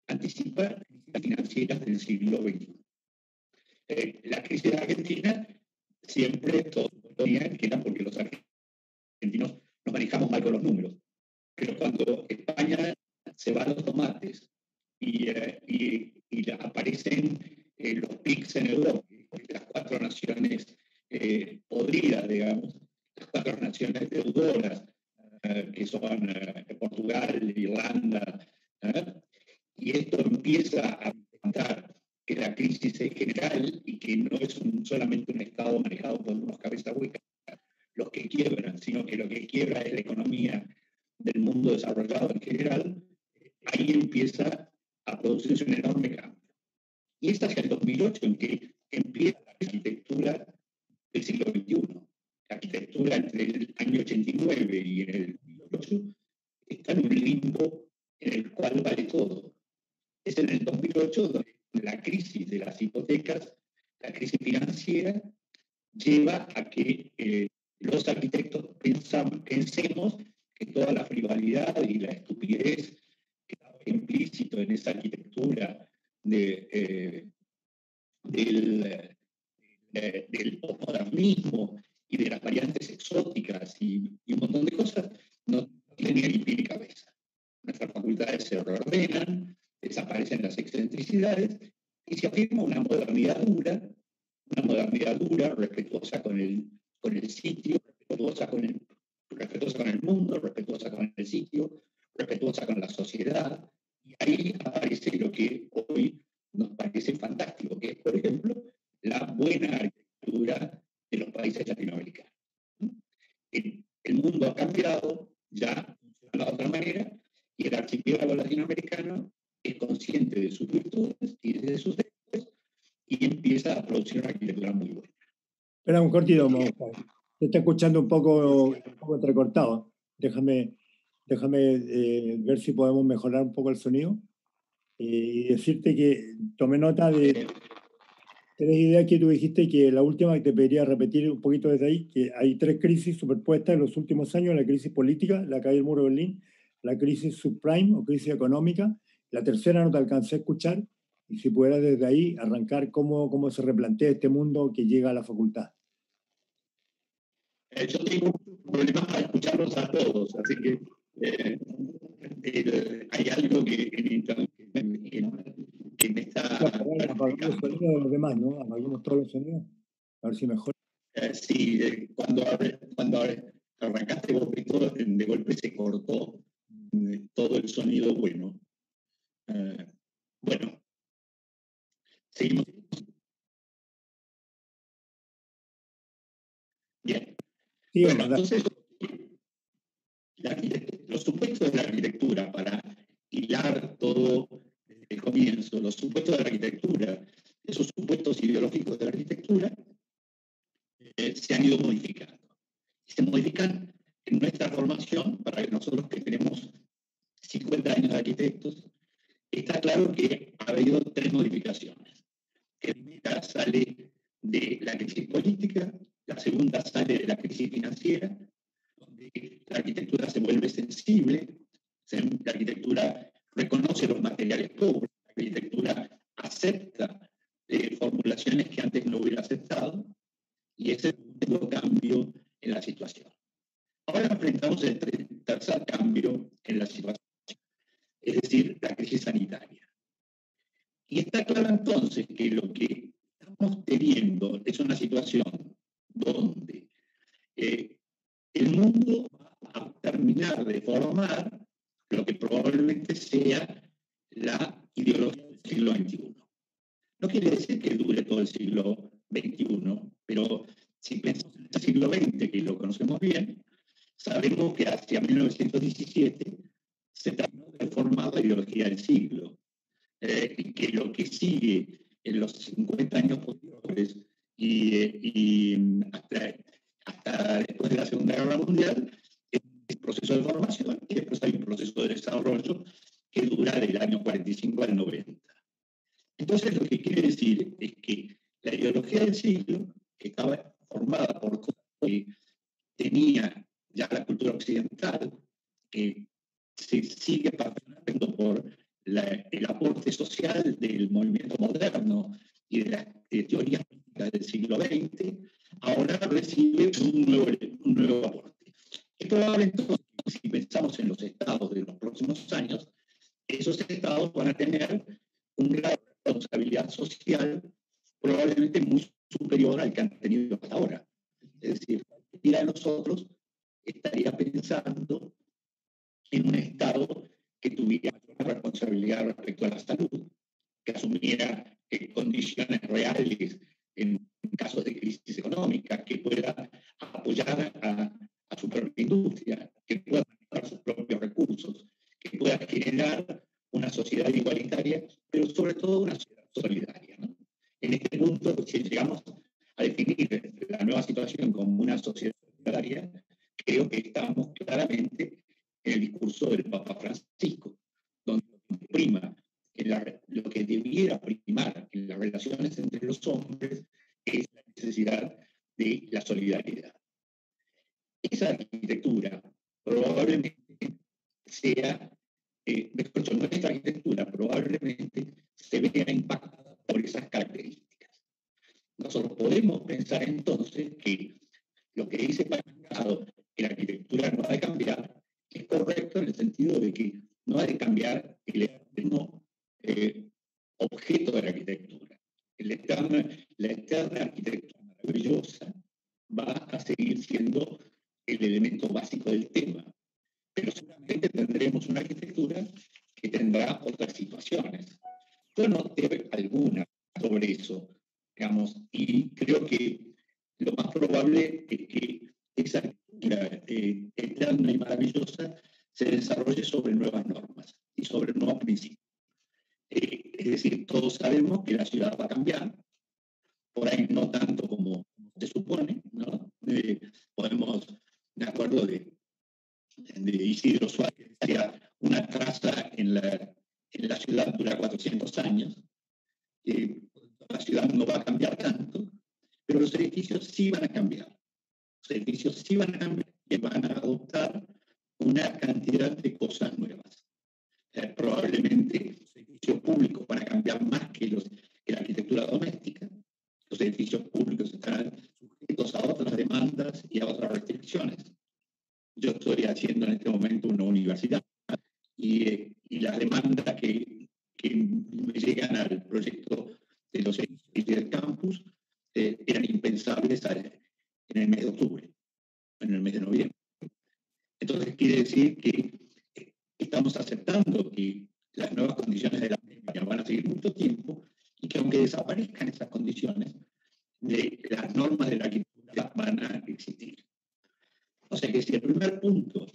anticipa crisis financieras del siglo XXI. La crisis de Argentina siempre todos ponían que era porque los argentinos nos manejamos mal con los números. Pero cuando España se va a los tomates y aparecen los PICs en Europa, las cuatro naciones podridas, digamos, las cuatro naciones deudoras, que son Portugal, Irlanda, y esto empieza a presentar que la crisis es general y que no es solamente un Estado manejado por unos cabezas huecas los que quiebran, sino que lo que quiebra es la economía del mundo desarrollado en general, ahí empieza a producirse un enorme cambio. Y es hacia el 2008 en que empieza la arquitectura del siglo XXI. La arquitectura entre el año 89 y en el 2008 está en un limbo en el cual vale todo. Es en el 2008 donde la crisis de las hipotecas, la crisis financiera, lleva a que los arquitectos pensemos que toda la frivolidad y la estupidez que estaba implícito en esa arquitectura del posmodernismo y de las variantes exóticas y un montón de cosas, no tenía ni pie ni cabeza. Nuestras facultades se reordenan, desaparecen las excentricidades y se afirma una modernidad dura, respetuosa con el sitio, respetuosa con el mundo, respetuosa con el sitio, respetuosa con la sociedad. Y ahí aparece lo que hoy nos parece fantástico, que es, por ejemplo, la buena arquitectura de los países latinoamericanos. El mundo ha cambiado, ya funciona de otra manera, y el archipiélago latinoamericano es consciente de sus virtudes y de sus defectos y empieza a producir una arquitectura muy buena. Espera un cortito, te está escuchando un poco entrecortado. Déjame ver si podemos mejorar un poco el sonido y decirte que tomé nota de tres ideas que tú dijiste, que la última que te pediría repetir un poquito desde ahí, que hay tres crisis superpuestas en los últimos años: la crisis política, la caída del muro de Berlín, la crisis subprime o crisis económica. La tercera no te alcancé a escuchar, y si pudieras desde ahí arrancar cómo se replantea este mundo que llega a la facultad. Yo tengo problemas para escucharlos a todos, así que hay algo que me está... Apagamos los sonidos de los demás, ¿no? Apagamos todos los sonidos, a ver si mejor. Sí, cuando arrancaste vos, de golpe se cortó todo el sonido bueno. Bueno, seguimos. Bien. Sí, bueno, entonces, los supuestos de la arquitectura, para hilar todo desde el comienzo, los supuestos de la arquitectura, esos supuestos ideológicos de la arquitectura, se han ido modificando. Y se modifican en nuestra formación, para nosotros que tenemos 50 años de arquitectos, está claro que ha habido tres modificaciones. La primera sale de la crisis política, la segunda sale de la crisis financiera, donde la arquitectura se vuelve sensible, la arquitectura reconoce los materiales pobres, la arquitectura acepta formulaciones que antes no hubiera aceptado, y ese es un nuevo cambio en la situación. Ahora enfrentamos el tercer cambio en la situación, es decir, la crisis sanitaria. Y está claro entonces que lo que estamos teniendo es una situación donde el mundo va a terminar de formar lo que probablemente sea la ideología del siglo XXI. No quiere decir que dure todo el siglo XXI, pero si pensamos en el siglo XX, que lo conocemos bien, sabemos que hacia 1917 se terminó de formar la ideología del siglo, y que lo que sigue en los 50 años posteriores y hasta después de la Segunda Guerra Mundial es el proceso de formación, y después hay un proceso de desarrollo que dura del año 45 al 90. Entonces, lo que quiere decir es que la ideología del siglo, que estaba formada por cosas que tenía ya la cultura occidental, que se sigue perfeccionando por el aporte social del movimiento moderno y de las teorías políticas del siglo XX, ahora recibe un nuevo aporte. Es probable entonces, si pensamos en los estados de los próximos años, esos estados van a tener un grado de responsabilidad social probablemente muy superior al que han tenido hasta ahora. Es decir, cualquiera de nosotros estaría pensando en un Estado que tuviera mayor responsabilidad respecto a la salud, que asumiera condiciones reales en casos de crisis económica, que pueda apoyar a su propia industria, que pueda manejar sus propios recursos, que pueda generar una sociedad igualitaria, pero sobre todo una sociedad solidaria, ¿no? En este punto, si llegamos a definir la nueva situación como una sociedad solidaria, creo que estamos claramente en el discurso del Papa Francisco, donde prima lo que debiera primar en las relaciones entre los hombres es la necesidad de la solidaridad. Esa arquitectura probablemente sea, mejor dicho, nuestra arquitectura probablemente se vea impactada por esas características. Nosotros podemos pensar entonces que lo que dice Pacado, que la arquitectura no ha de cambiar, es correcto en el sentido de que no ha de cambiar el eterno objeto de la arquitectura. La eterna arquitectura maravillosa va a seguir siendo el elemento básico del tema, pero seguramente tendremos una arquitectura que tendrá otras situaciones. Yo noté alguna sobre eso, digamos, y creo que lo más probable es que esa arquitectura eterna y maravillosa se desarrolle sobre nuevas normas y sobre nuevos principios. Es decir, todos sabemos que la ciudad va a cambiar, por ahí no tanto como se supone, ¿no? Podemos, de acuerdo de Isidro Suárez, que decía, una casa en la ciudad dura 400 años, la ciudad no va a cambiar tanto, pero los edificios sí van a cambiar. Los edificios sí van a cambiar y van a adoptar una cantidad de cosas nuevas. Probablemente los edificios públicos van a cambiar más que la arquitectura doméstica. Los edificios públicos estarán sujetos a otras demandas y a otras restricciones. Yo estoy haciendo en este momento una universidad y las demandas que me llegan al proyecto de los edificios del campus eran impensables en el mes de octubre, en el mes de noviembre. Entonces quiere decir que estamos aceptando que las nuevas condiciones de la pandemia van a seguir mucho tiempo y que aunque desaparezcan esas condiciones, las normas de la arquitectura van a existir. O sea que si el primer punto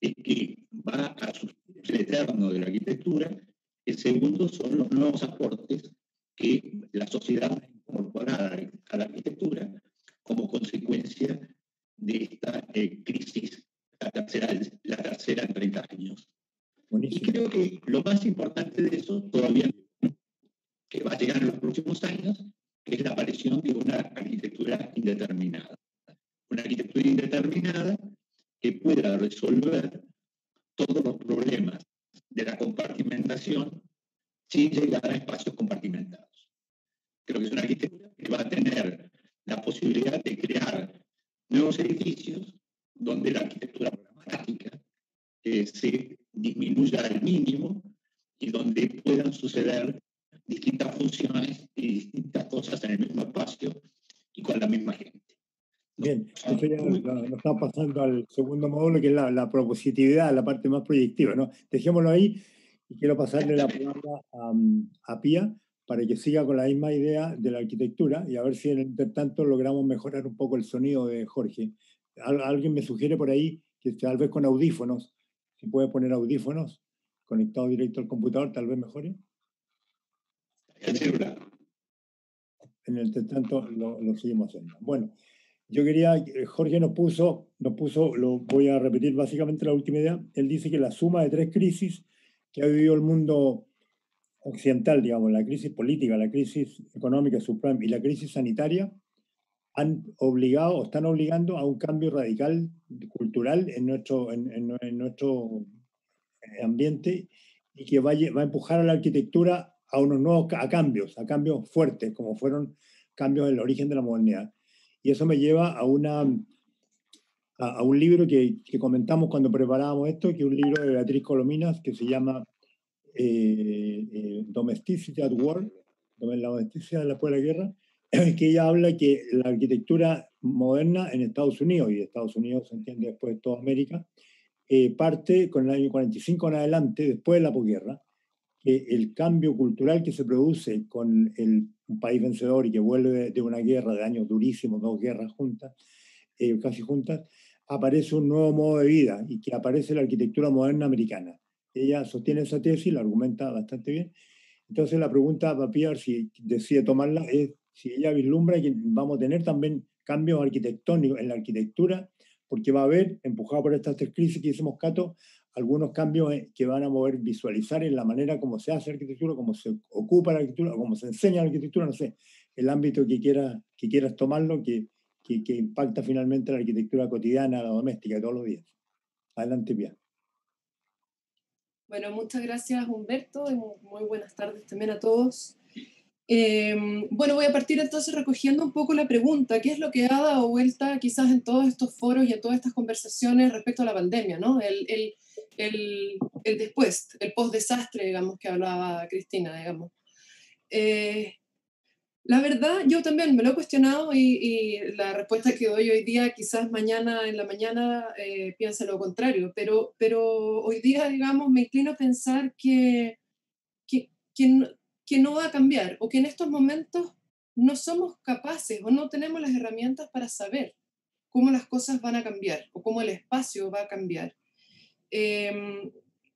es que va a sustituir el eterno de la arquitectura, el segundo son los nuevos aportes que la sociedad va a incorporar a la arquitectura como consecuencia de esta crisis, la tercera en 30 años. Buenísimo. Y creo que lo más importante de eso todavía que va a llegar en los próximos años es la aparición de una arquitectura indeterminada. Una arquitectura indeterminada que pueda resolver todos los problemas de la compartimentación sin llegar a espacios compartimentados. Creo que es una arquitectura que va a tener la posibilidad de crear nuevos edificios donde la arquitectura programática se disminuya al mínimo y donde puedan suceder distintas funciones y distintas cosas en el mismo espacio y con la misma gente. Bien, esto ya nos está pasando al segundo módulo, que es la propositividad, la parte más proyectiva, ¿no? Dejémoslo ahí y quiero pasarle la palabra a Pía para que siga con la misma idea de la arquitectura y a ver si en el intertanto logramos mejorar un poco el sonido de Jorge. Alguien me sugiere por ahí que tal vez con audífonos, si puede poner audífonos conectados directo al computador, tal vez mejore. En el intertanto lo seguimos haciendo. Bueno, yo quería, Jorge nos puso, lo voy a repetir básicamente la última idea, él dice que la suma de 3 crisis que ha vivido el mundo occidental, digamos, la crisis política, la crisis económica, subprime y la crisis sanitaria, han obligado o están obligando a un cambio radical cultural en nuestro ambiente y que va a empujar a la arquitectura a unos nuevos a cambios fuertes, como fueron cambios en el origen de la modernidad. Y eso me lleva a un libro que comentamos cuando preparábamos esto, que es un libro de Beatriz Colominas que se llama Domesticity at War, la domesticidad después de la guerra, que ella habla que la arquitectura moderna en Estados Unidos, y de Estados Unidos se entiende después de toda América, parte con el año 45 en adelante, después de la posguerra, que el cambio cultural que se produce con un país vencedor y que vuelve de una guerra de años durísimos, 2 guerras juntas, casi juntas, aparece un nuevo modo de vida y que aparece la arquitectura moderna americana. Ella sostiene esa tesis, la argumenta bastante bien. Entonces la pregunta para Pierre, si decide tomarla, es si ella vislumbra que vamos a tener también cambios arquitectónicos en la arquitectura, porque va a haber, empujado por estas 3 crisis que hicimos, Cato, algunos cambios que van a mover visualizar en la manera como se hace arquitectura, cómo se ocupa la arquitectura, cómo se enseña la arquitectura, no sé, el ámbito que quieras tomarlo, que impacta finalmente la arquitectura cotidiana, la doméstica, de todos los días. Adelante, Pia. Bueno, muchas gracias, Humberto, y muy buenas tardes también a todos. Bueno, voy a partir entonces recogiendo un poco la pregunta, ¿qué es lo que ha dado vuelta quizás en todos estos foros y en todas estas conversaciones respecto a la pandemia, ¿no? El después, el post-desastre, digamos, que hablaba Cristina, digamos. La verdad, yo también me lo he cuestionado y la respuesta que doy hoy día, quizás mañana en la mañana piense lo contrario, pero hoy día, digamos, me inclino a pensar que no va a cambiar o que en estos momentos no somos capaces o no tenemos las herramientas para saber cómo las cosas van a cambiar o cómo el espacio va a cambiar.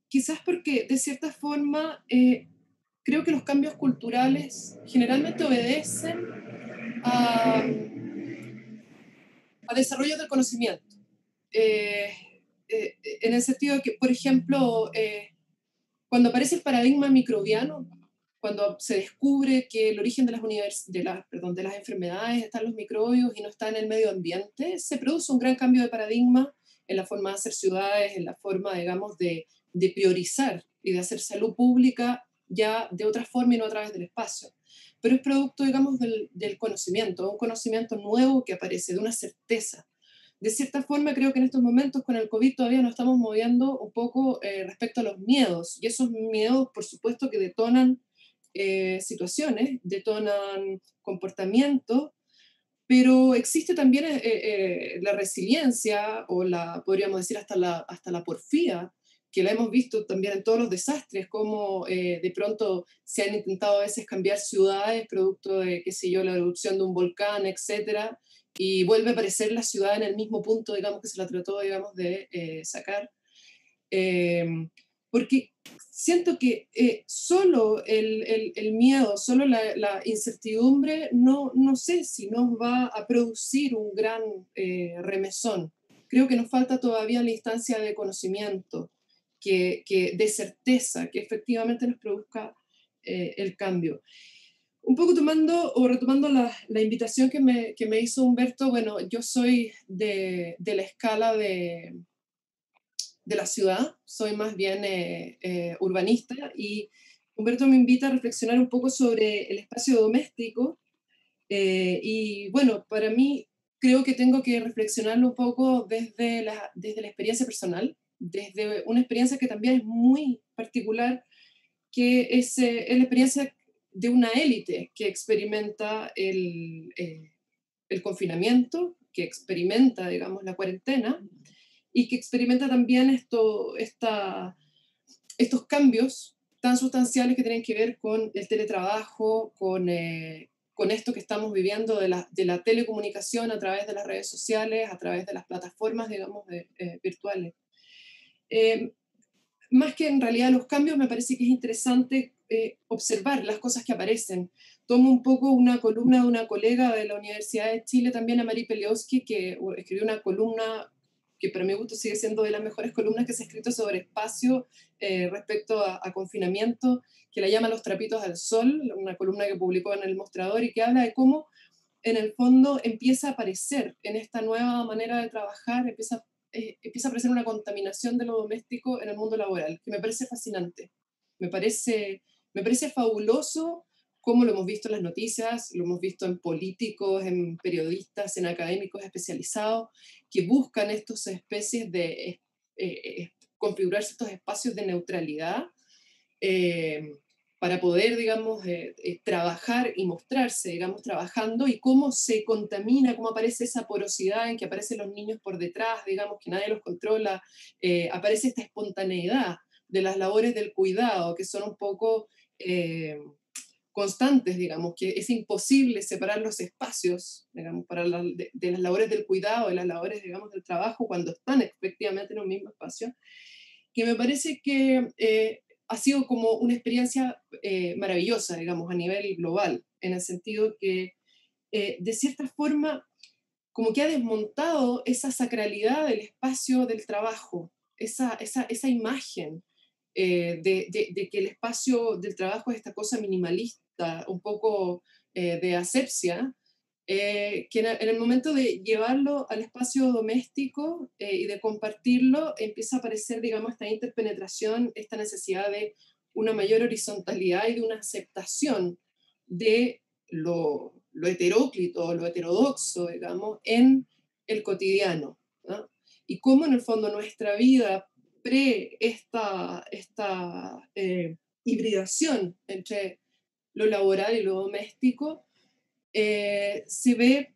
Quizás porque de cierta forma creo que los cambios culturales generalmente obedecen a desarrollo del conocimiento. En el sentido de que, por ejemplo, cuando aparece el paradigma microbiano, cuando se descubre que el origen de las enfermedades está en los microbios y no está en el medio ambiente, se produce un gran cambio de paradigma en la forma de hacer ciudades, en la forma, digamos, de priorizar y de hacer salud pública ya de otra forma y no a través del espacio. Pero es producto, digamos, del conocimiento, un conocimiento nuevo que aparece, de una certeza. De cierta forma, creo que en estos momentos con el COVID todavía nos estamos moviendo un poco respecto a los miedos. Y esos miedos, por supuesto, que detonan situaciones, detonan comportamientos, pero existe también la resiliencia o podríamos decir hasta la porfía, que la hemos visto también en todos los desastres, como de pronto se han intentado a veces cambiar ciudades producto de, qué sé yo, la erupción de un volcán, etcétera, y vuelve a aparecer la ciudad en el mismo punto, digamos, que se la trató, digamos, de sacar. Porque siento que solo el miedo, solo la incertidumbre, no sé si nos va a producir un gran remesón. Creo que nos falta todavía la instancia de conocimiento, de certeza, que efectivamente nos produzca el cambio. Un poco tomando o retomando la invitación que me hizo Humberto, bueno, yo soy de la escala de la ciudad, soy más bien urbanista, y Humberto me invita a reflexionar un poco sobre el espacio doméstico, y bueno, para mí creo que tengo que reflexionarlo un poco desde la experiencia personal, desde una experiencia que también es muy particular, que es la experiencia de una élite que experimenta el confinamiento, que experimenta, digamos, la cuarentena, y que experimenta también estos cambios tan sustanciales que tienen que ver con el teletrabajo, con esto que estamos viviendo de la telecomunicación a través de las redes sociales, a través de las plataformas, digamos, virtuales. Más que en realidad los cambios, me parece que es interesante observar las cosas que aparecen. Tomo un poco una columna de una colega de la Universidad de Chile, también, Amari Peleoski, que escribió una columna que para mi gusto sigue siendo de las mejores columnas que se ha escrito sobre espacio respecto a confinamiento, que la llama Los trapitos al sol, una columna que publicó en El Mostrador y que habla de cómo en el fondo empieza a aparecer en esta nueva manera de trabajar, empieza a aparecer una contaminación de lo doméstico en el mundo laboral, que me parece fascinante. Me parece fabuloso cómo lo hemos visto en las noticias, lo hemos visto en políticos, en periodistas, en académicos especializados, que buscan estas especies de configurar estos espacios de neutralidad para poder, digamos, trabajar y mostrarse, digamos, trabajando, y cómo se contamina, cómo aparece esa porosidad en que aparecen los niños por detrás, digamos, que nadie los controla, aparece esta espontaneidad de las labores del cuidado, que son un poco constantes, digamos, que es imposible separar los espacios, digamos, de las labores del cuidado, de las labores, digamos, del trabajo, cuando están efectivamente en un mismo espacio, que me parece que ha sido como una experiencia maravillosa, digamos, a nivel global, en el sentido que, de cierta forma, como que ha desmontado esa sacralidad del espacio del trabajo, esa imagen de que el espacio del trabajo es esta cosa minimalista, un poco de asepsia, que en el momento de llevarlo al espacio doméstico y de compartirlo, empieza a aparecer, digamos, esta interpenetración, esta necesidad de una mayor horizontalidad y de una aceptación de lo heteróclito, lo heterodoxo, digamos, en el cotidiano, ¿no? Y cómo en el fondo nuestra vida esta hibridación entre lo laboral y lo doméstico se ve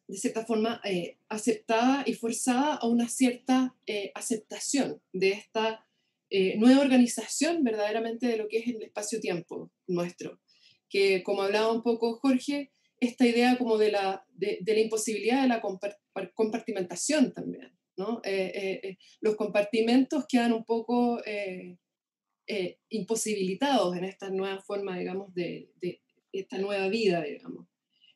de cierta forma aceptada y forzada a una cierta aceptación de esta nueva organización verdaderamente de lo que es el espacio-tiempo nuestro, que como hablaba un poco Jorge, esta idea como de la imposibilidad de la compartimentación también, ¿no? Los compartimentos quedan un poco imposibilitados en esta nueva forma, digamos, de esta nueva vida, digamos.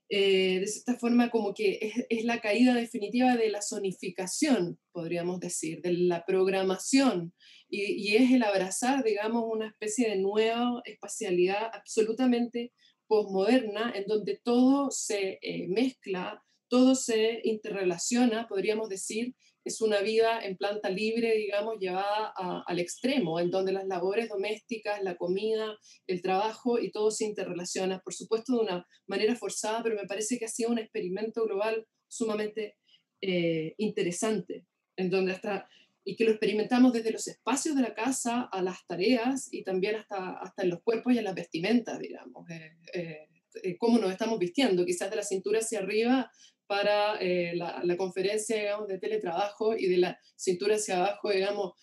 De cierta forma como que es la caída definitiva de la zonificación, podríamos decir, de la programación, y es el abrazar, digamos, una especie de nueva espacialidad absolutamente posmoderna, en donde todo se mezcla, todo se interrelaciona, podríamos decir. Es una vida en planta libre, digamos, llevada al extremo, en donde las labores domésticas, la comida, el trabajo y todo se interrelaciona, por supuesto de una manera forzada, pero me parece que ha sido un experimento global sumamente interesante, en donde y que lo experimentamos desde los espacios de la casa a las tareas y también hasta en los cuerpos y en las vestimentas, digamos, cómo nos estamos vistiendo, quizás de la cintura hacia arriba para la conferencia, digamos, de teletrabajo, y de la cintura hacia abajo, digamos,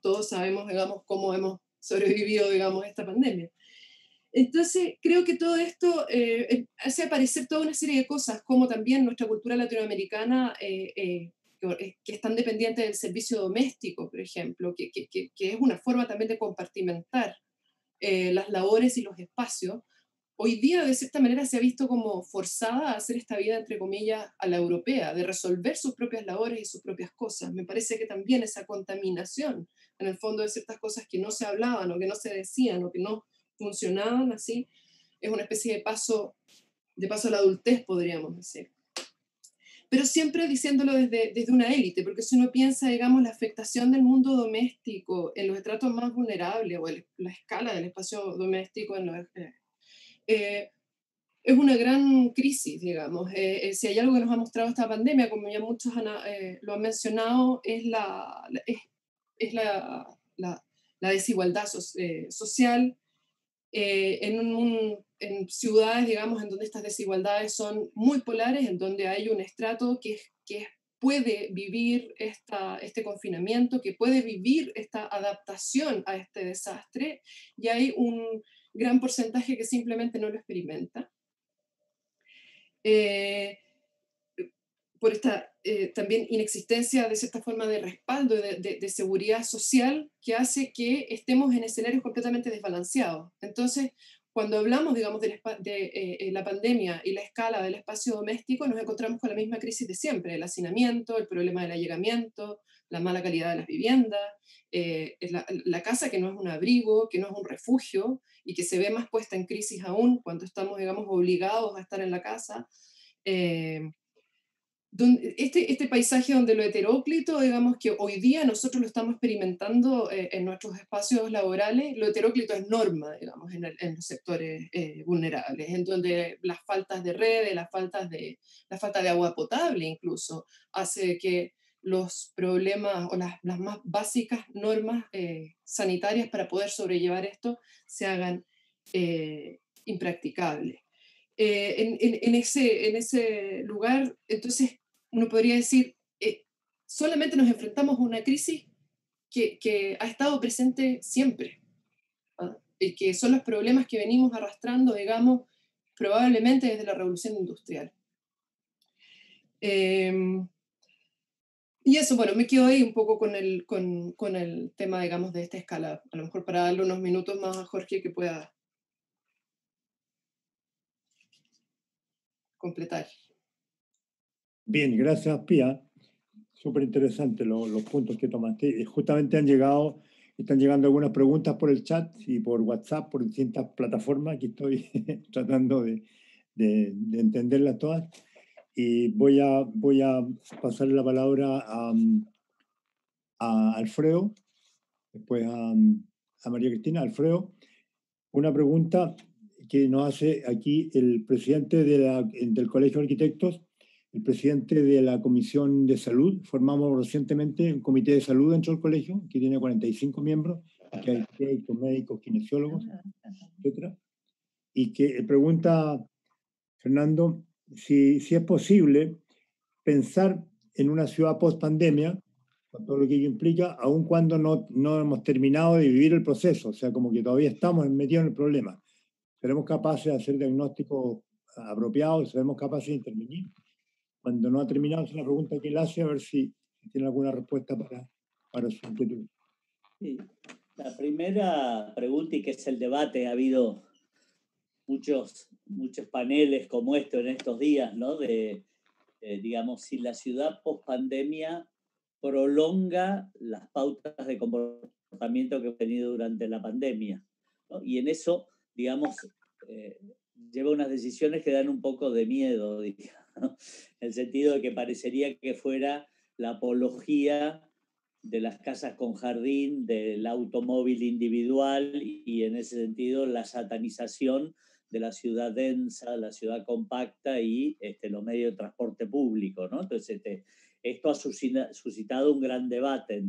todos sabemos, digamos, cómo hemos sobrevivido, digamos, esta pandemia. Entonces, creo que todo esto hace aparecer toda una serie de cosas, como también nuestra cultura latinoamericana, que es tan dependiente del servicio doméstico, por ejemplo, que es una forma también de compartimentar las labores y los espacios. Hoy día, de cierta manera, se ha visto como forzada a hacer esta vida, entre comillas, a la europea, de resolver sus propias labores y sus propias cosas. Me parece que también esa contaminación, en el fondo, de ciertas cosas que no se hablaban o que no se decían o que no funcionaban así, es una especie de paso a la adultez, podríamos decir. Pero siempre diciéndolo desde una élite, porque si uno piensa, digamos, la afectación del mundo doméstico en los estratos más vulnerables o la escala del espacio doméstico es una gran crisis, digamos. Si hay algo que nos ha mostrado esta pandemia, como ya muchos lo han mencionado, es la desigualdad social en ciudades, digamos, en donde estas desigualdades son muy polares, en donde hay un estrato que es puede vivir este confinamiento, que puede vivir esta adaptación a este desastre, y hay un gran porcentaje que simplemente no lo experimenta. Por esta también inexistencia de cierta forma de respaldo, de seguridad social, que hace que estemos en escenarios completamente desbalanceados. Entonces, cuando hablamos, digamos, de la pandemia y la escala del espacio doméstico, nos encontramos con la misma crisis de siempre: el hacinamiento, el problema del allegamiento, la mala calidad de las viviendas, la casa que no es un abrigo, que no es un refugio, y que se ve más puesta en crisis aún cuando estamos, digamos, obligados a estar en la casa. Este paisaje donde lo heteróclito, digamos que hoy día nosotros lo estamos experimentando en nuestros espacios laborales. Lo heteróclito es norma, digamos, en los sectores vulnerables, en donde las faltas de redes, la falta de agua potable incluso, hace que los problemas o las más básicas normas sanitarias para poder sobrellevar esto se hagan impracticables. En ese lugar, entonces, uno podría decir, solamente nos enfrentamos a una crisis que ha estado presente siempre, ¿ah? Y que son los problemas que venimos arrastrando, digamos, probablemente desde la Revolución Industrial. Y eso, bueno, me quedo ahí un poco con el tema, digamos, de esta escala. A lo mejor para darle unos minutos más a Jorge que pueda completar. Bien, gracias, Pía. Súper interesante los puntos que tomaste. Justamente están llegando algunas preguntas por el chat y por WhatsApp, por distintas plataformas. Aquí estoy tratando de entenderlas todas. Y voy a pasarle la palabra a Alfredo, después a María Cristina. Alfredo, una pregunta que nos hace aquí el presidente del Colegio de Arquitectos, el presidente de la Comisión de Salud. Formamos recientemente un comité de salud dentro del colegio que tiene 45 miembros, que hay arquitectos, médicos, kinesiólogos, etc. Y que pregunta, Fernando, si es posible pensar en una ciudad post-pandemia, con todo lo que ello implica, aun cuando no hemos terminado de vivir el proceso, o sea, como que todavía estamos metidos en el problema. ¿Seremos capaces de hacer diagnósticos apropiados? ¿Seremos capaces de intervenir? Cuando no ha terminado, es una pregunta que él hace, a ver si tiene alguna respuesta para su inquietud. Sí. La primera pregunta, y que es el debate, ha habido muchos paneles como en estos días, ¿no? Digamos, si la ciudad post-pandemia prolonga las pautas de comportamiento que hemos tenido durante la pandemia, ¿no? Y en eso, digamos, lleva unas decisiones que dan un poco de miedo, digamos, ¿no? En el sentido de que parecería que fuera la apología de las casas con jardín, del automóvil individual, y en ese sentido la satanización de la ciudad densa, la ciudad compacta y los medios de transporte público, ¿no? Entonces, esto ha suscitado un gran debate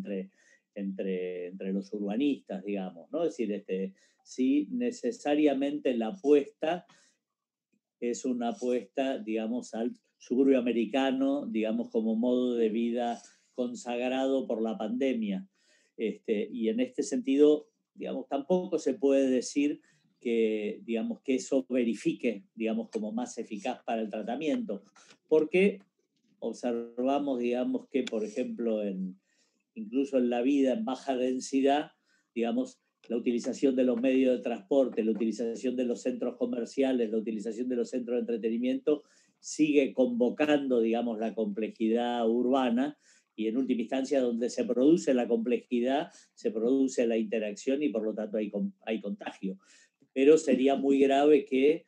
entre los urbanistas, digamos, ¿no? Es decir, si necesariamente la apuesta es una apuesta, digamos, al suburbio americano, digamos, como modo de vida consagrado por la pandemia. Y en este sentido, digamos, tampoco se puede decir que, digamos, que eso verifique, digamos, como más eficaz para el tratamiento, porque observamos, digamos, que, por ejemplo, incluso en la vida en baja densidad, digamos, la utilización de los medios de transporte, la utilización de los centros comerciales, la utilización de los centros de entretenimiento, sigue convocando, digamos, la complejidad urbana, y en última instancia donde se produce la complejidad, se produce la interacción y por lo tanto hay contagio. Pero sería muy grave que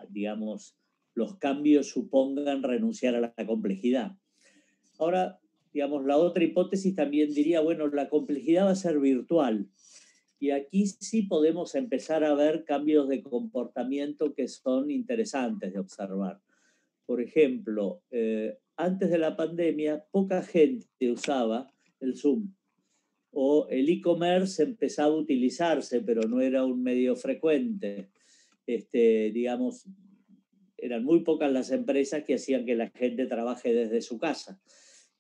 digamos, los cambios supongan renunciar a la complejidad. Ahora, digamos, la otra hipótesis también diría, bueno, la complejidad va a ser virtual. Y aquí sí podemos empezar a ver cambios de comportamiento que son interesantes de observar. Por ejemplo, antes de la pandemia, poca gente usaba el Zoom, o el e-commerce empezaba a utilizarse, pero no era un medio frecuente. Digamos, eran muy pocas las empresas que hacían que la gente trabaje desde su casa.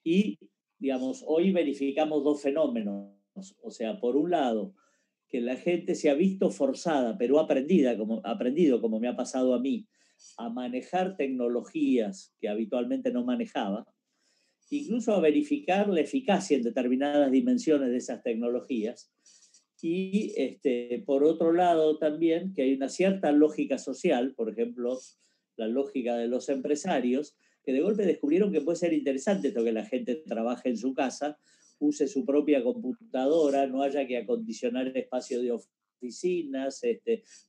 Y, digamos, hoy verificamos dos fenómenos. O sea, por un lado, que la gente se ha visto forzada, pero ha aprendido, como me ha pasado a mí, a manejar tecnologías que habitualmente no manejaba, incluso a verificar la eficacia en determinadas dimensiones de esas tecnologías. Y por otro lado también que hay una cierta lógica social, por ejemplo, la lógica de los empresarios, que de golpe descubrieron que puede ser interesante esto que la gente trabaje en su casa, use su propia computadora, no haya que acondicionar el espacio de oficinas,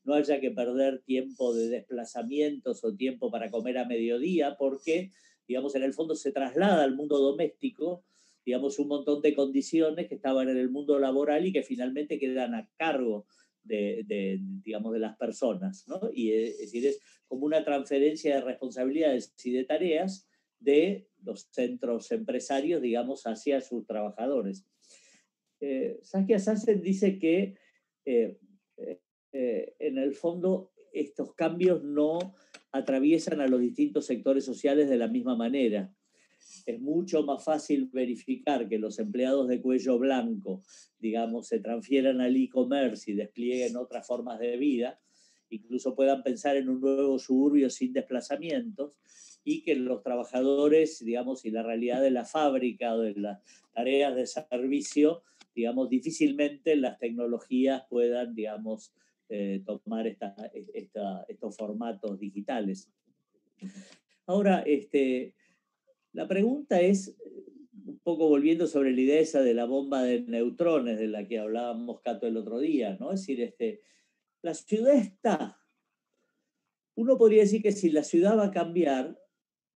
no haya que perder tiempo de desplazamientos o tiempo para comer a mediodía, porque, digamos, en el fondo se traslada al mundo doméstico, digamos, un montón de condiciones que estaban en el mundo laboral y que finalmente quedan a cargo digamos, de las personas, ¿no? Y es decir, es como una transferencia de responsabilidades y de tareas de los centros empresarios, digamos, hacia sus trabajadores. Saskia Sassen dice que en el fondo estos cambios no atraviesan a los distintos sectores sociales de la misma manera. Es mucho más fácil verificar que los empleados de cuello blanco, digamos, se transfieran al e-commerce y desplieguen otras formas de vida, incluso puedan pensar en un nuevo suburbio sin desplazamientos, y que los trabajadores, digamos, y la realidad de la fábrica o de las tareas de servicio, digamos, difícilmente las tecnologías puedan, digamos, tomar estos formatos digitales. Ahora, la pregunta es, un poco volviendo sobre la idea esa de la bomba de neutrones de la que hablábamos, Cato, el otro día, ¿no? Es decir, la ciudad está. Uno podría decir que si la ciudad va a cambiar,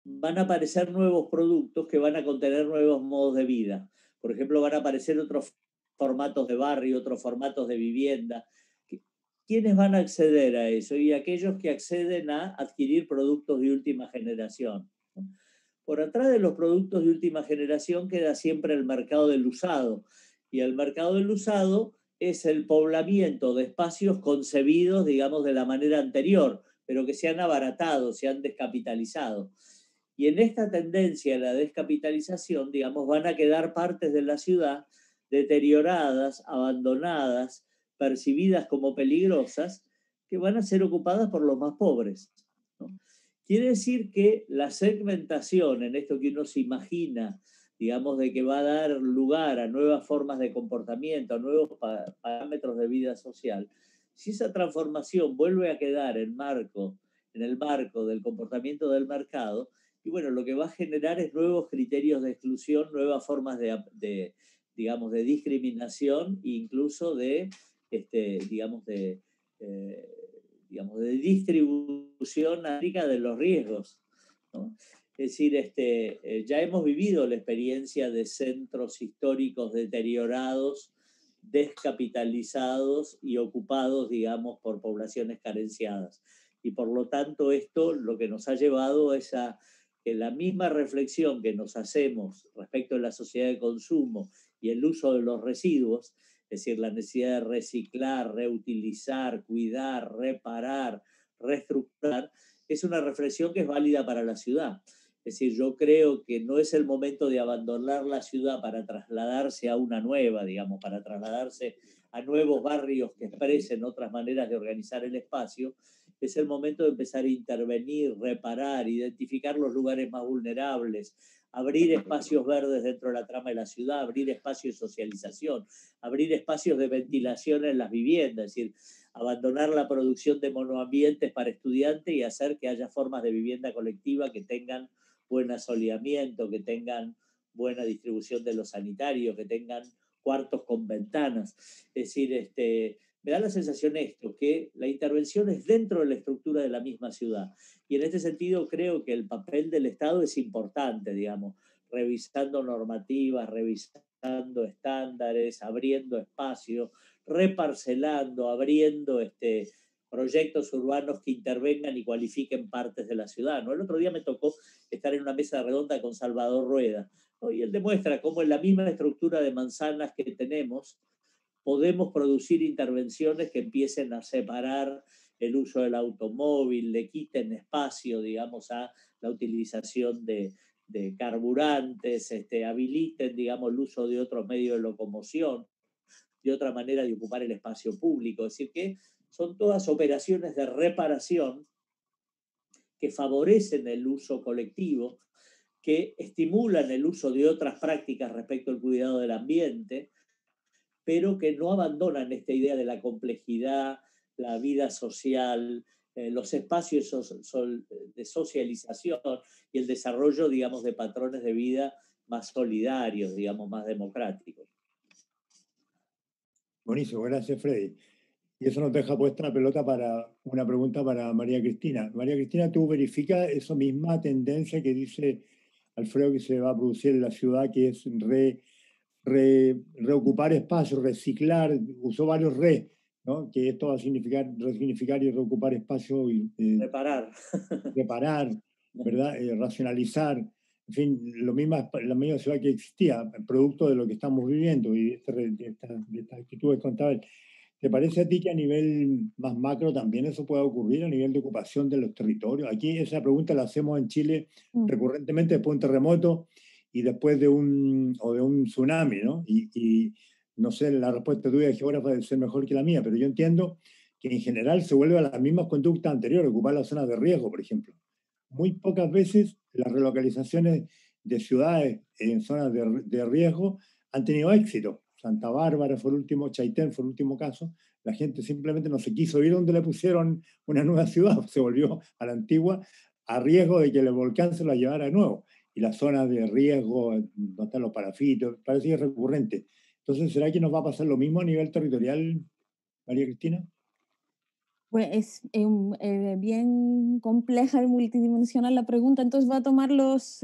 van a aparecer nuevos productos que van a contener nuevos modos de vida. Por ejemplo, van a aparecer otros formatos de barrio, otros formatos de vivienda. ¿Quiénes van a acceder a eso? Y aquellos que acceden a adquirir productos de última generación. Por atrás de los productos de última generación queda siempre el mercado del usado. Y el mercado del usado es el poblamiento de espacios concebidos, digamos, de la manera anterior, pero que se han abaratado, se han descapitalizado. Y en esta tendencia a la descapitalización, digamos, van a quedar partes de la ciudad deterioradas, abandonadas, percibidas como peligrosas, que van a ser ocupadas por los más pobres, ¿no? Quiere decir que la segmentación, en esto que uno se imagina, digamos, de que va a dar lugar a nuevas formas de comportamiento, a nuevos parámetros de vida social, si esa transformación vuelve a quedar en el marco del comportamiento del mercado, y bueno, lo que va a generar es nuevos criterios de exclusión, nuevas formas digamos, de discriminación e incluso digamos, de distribución arística de los riesgos, ¿no? Es decir, ya hemos vivido la experiencia de centros históricos deteriorados, descapitalizados y ocupados, digamos, por poblaciones carenciadas. Y por lo tanto esto lo que nos ha llevado es a que la misma reflexión que nos hacemos respecto a la sociedad de consumo y el uso de los residuos, es decir, la necesidad de reciclar, reutilizar, cuidar, reparar, reestructurar, es una reflexión que es válida para la ciudad. Es decir, yo creo que no es el momento de abandonar la ciudad para trasladarse a una nueva, digamos, para trasladarse a nuevos barrios que expresen otras maneras de organizar el espacio. Es el momento de empezar a intervenir, reparar, identificar los lugares más vulnerables, abrir espacios verdes dentro de la trama de la ciudad, abrir espacios de socialización, abrir espacios de ventilación en las viviendas, es decir, abandonar la producción de monoambientes para estudiantes y hacer que haya formas de vivienda colectiva que tengan buen asoleamiento, que tengan buena distribución de los sanitarios, que tengan cuartos con ventanas. Es decir, me da la sensación que la intervención es dentro de la estructura de la misma ciudad. Y en este sentido creo que el papel del Estado es importante, digamos, revisando normativas, revisando estándares, abriendo espacios, reparcelando, abriendo proyectos urbanos que intervengan y cualifiquen partes de la ciudad, ¿no? El otro día me tocó estar en una mesa redonda con Salvador Rueda, ¿no? Y él demuestra cómo en la misma estructura de manzanas que tenemos podemos producir intervenciones que empiecen a separar el uso del automóvil, le quiten espacio, digamos, a la utilización de carburantes, habiliten, digamos, el uso de otros medios de locomoción, de otra manera de ocupar el espacio público. Es decir, que son todas operaciones de reparación que favorecen el uso colectivo, que estimulan el uso de otras prácticas respecto al cuidado del ambiente, pero que no abandonan esta idea de la complejidad, la vida social, los espacios de socialización y el desarrollo, digamos, de patrones de vida más solidarios, digamos, más democráticos. Buenísimo, gracias, Freddy. Y eso nos deja puesta la pelota para una pregunta para María Cristina. María Cristina, ¿tú verificas esa misma tendencia que dice Alfredo que se va a producir en la ciudad, que es reocupar espacios, reciclar? Usó varios ¿no? Que esto va a significar resignificar y reocupar espacio y reparar, ¿verdad? Racionalizar, en fin, la misma ciudad que existía, producto de lo que estamos viviendo y de esta actitud contable. ¿Te parece a ti que a nivel más macro también eso pueda ocurrir a nivel de ocupación de los territorios? Aquí esa pregunta la hacemos en Chile recurrentemente después de un terremoto y después de un tsunami, ¿no? Y no sé, la respuesta tuya de geógrafa debe ser mejor que la mía, pero yo entiendo que en general se vuelve a las mismas conductas anteriores, ocupar las zonas de riesgo, por ejemplo. Muy pocas veces las relocalizaciones de ciudades en zonas de riesgo han tenido éxito. Santa Bárbara fue el último, Chaitén fue el último caso. La gente simplemente no se quiso ir donde le pusieron una nueva ciudad, se volvió a la antigua a riesgo de que el volcán se la llevara de nuevo. Y las zonas de riesgo, donde están los parafitos, parece que es recurrente. Entonces, ¿será que nos va a pasar lo mismo a nivel territorial, María Cristina? Pues es bien compleja y multidimensional la pregunta, entonces voy a tomar los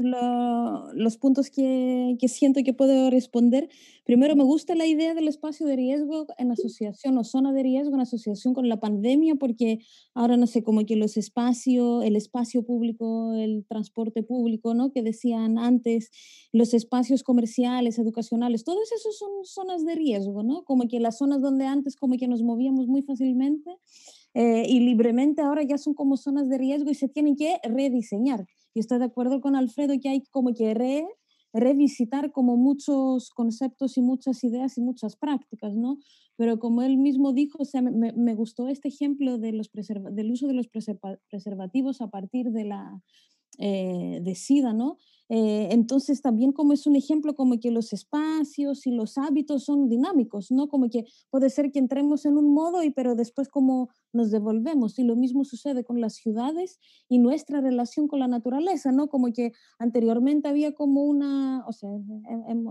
puntos que siento que puedo responder. Primero, me gusta la idea del espacio de riesgo en asociación o zona de riesgo en asociación con la pandemia, porque ahora no sé, como que el espacio público, el transporte público, ¿no? Que decían antes, los espacios comerciales, educacionales, todos esos son zonas de riesgo, ¿no? Como que las zonas donde antes como que nos movíamos muy fácilmente y libremente ahora ya son como zonas de riesgo y se tienen que rediseñar. Y estoy de acuerdo con Alfredo que hay como que revisitar como muchos conceptos y muchas ideas y muchas prácticas, ¿no? Pero como él mismo dijo, o sea, me gustó este ejemplo de del uso de los preservativos a partir de de SIDA, ¿no? Entonces también como es un ejemplo como que los espacios y los hábitos son dinámicos, ¿no? Como que puede ser que entremos en un modo pero después como nos devolvemos y lo mismo sucede con las ciudades y nuestra relación con la naturaleza, ¿no? Como que anteriormente había como o sea,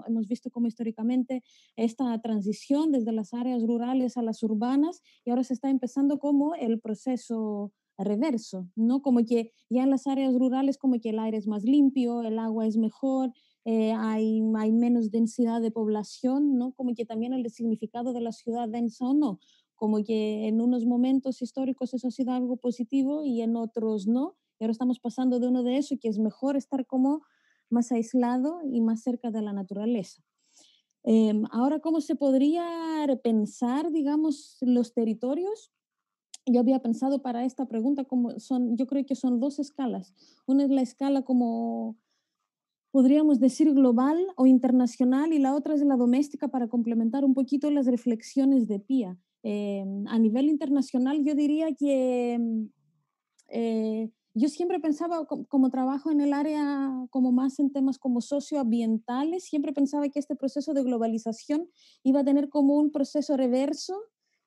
hemos visto como históricamente esta transición desde las áreas rurales a las urbanas y ahora se está empezando como el proceso reverso, ¿no? Como que ya en las áreas rurales como que el aire es más limpio, el agua es mejor, hay menos densidad de población, ¿no? Como que también el significado de la ciudad densa o no, como que en unos momentos históricos eso ha sido algo positivo y en otros no, y ahora estamos pasando de uno de eso, que es mejor estar como más aislado y más cerca de la naturaleza. Ahora, ¿cómo se podría repensar, digamos, los territorios? Yo había pensado para esta pregunta yo creo que son dos escalas. Una es la escala como podríamos decir global o internacional y la otra es la doméstica para complementar un poquito las reflexiones de Pía. A nivel internacional yo diría que yo siempre pensaba, como trabajo en el área como más en temas como socioambientales, siempre pensaba que este proceso de globalización iba a tener como un proceso reverso,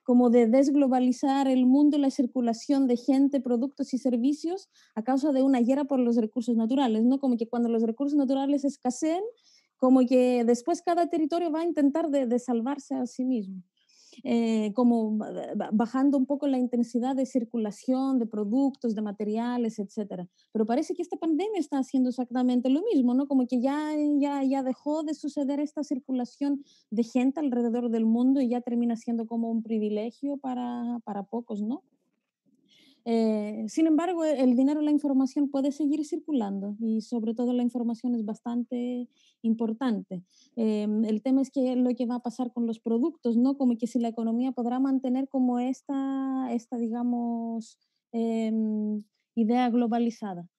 como de desglobalizar el mundo y la circulación de gente, productos y servicios a causa de una guerra por los recursos naturales, ¿no? Como que cuando los recursos naturales escaseen, como que después cada territorio va a intentar de salvarse a sí mismo. Como bajando un poco la intensidad de circulación de productos, de materiales, etcétera. Pero parece que esta pandemia está haciendo exactamente lo mismo, ¿no? Como que ya dejó de suceder esta circulación de gente alrededor del mundo y ya termina siendo como un privilegio para pocos, ¿no? Sin embargo, el dinero, la información puede seguir circulando y sobre todo la información es bastante importante. El tema es que lo que va a pasar con los productos, ¿no? Como que si la economía podrá mantener como esta digamos, idea globalizada.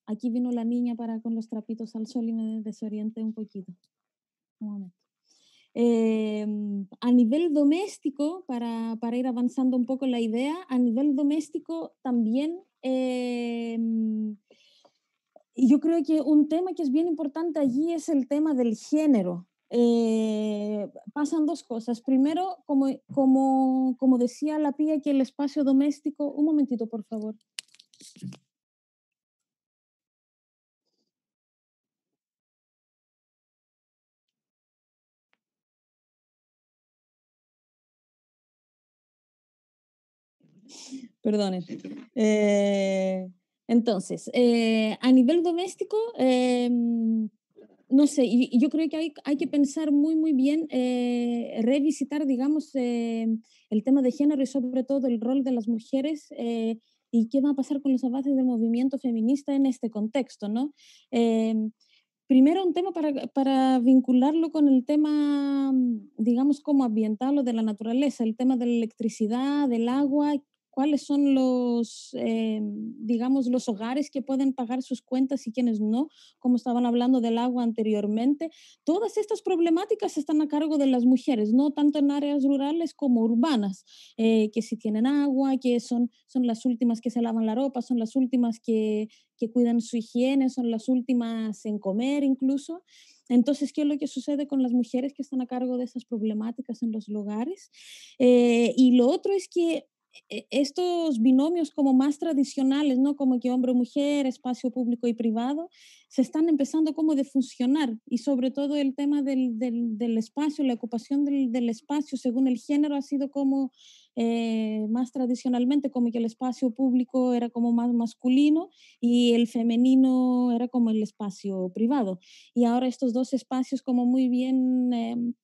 Aquí vino la niña con los trapitos al sol y me desorienté un poquito. Un momento. A nivel doméstico, para ir avanzando un poco la idea, a nivel doméstico también yo creo que un tema que es bien importante allí es el tema del género. Pasan dos cosas. Primero, como decía la Pía, que el espacio doméstico... Un momentito, por favor. Perdonen. Entonces, a nivel doméstico, no sé, y yo creo que hay que pensar muy, muy bien, revisitar, digamos, el tema de género y sobre todo el rol de las mujeres y qué va a pasar con los avances del movimiento feminista en este contexto, ¿no? Primero, un tema para vincularlo con el tema, digamos, como ambiental o de la naturaleza, el tema de la electricidad, del agua, cuáles son digamos, los hogares que pueden pagar sus cuentas y quienes no, como estaban hablando del agua anteriormente. Todas estas problemáticas están a cargo de las mujeres, no tanto en áreas rurales como urbanas, que si tienen agua, que son las últimas que se lavan la ropa, son las últimas que cuidan su higiene, son las últimas en comer incluso. Entonces, ¿qué es lo que sucede con las mujeres que están a cargo de esas problemáticas en los hogares? Y lo otro es que estos binomios como más tradicionales, ¿no? Como que hombre-mujer, espacio público y privado, se están empezando como de funcionar y sobre todo el tema del espacio, la ocupación del espacio según el género ha sido como más tradicionalmente como que el espacio público era como más masculino y el femenino era como el espacio privado. Y ahora estos dos espacios, como muy bien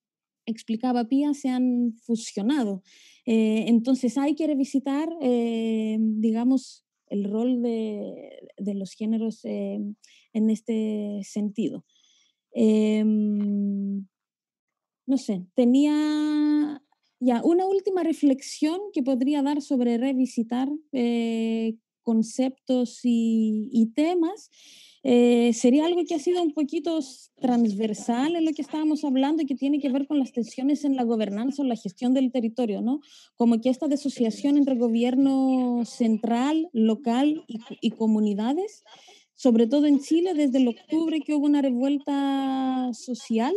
explicaba Pía, se han fusionado. Entonces hay que revisitar, digamos, el rol de los géneros en este sentido. No sé, tenía ya una última reflexión que podría dar sobre revisitar conceptos y temas. Sería algo que ha sido un poquito transversal en lo que estábamos hablando y que tiene que ver con las tensiones en la gobernanza o la gestión del territorio, ¿no? Como que esta disociación entre gobierno central, local y comunidades, sobre todo en Chile, desde el octubre que hubo una revuelta social.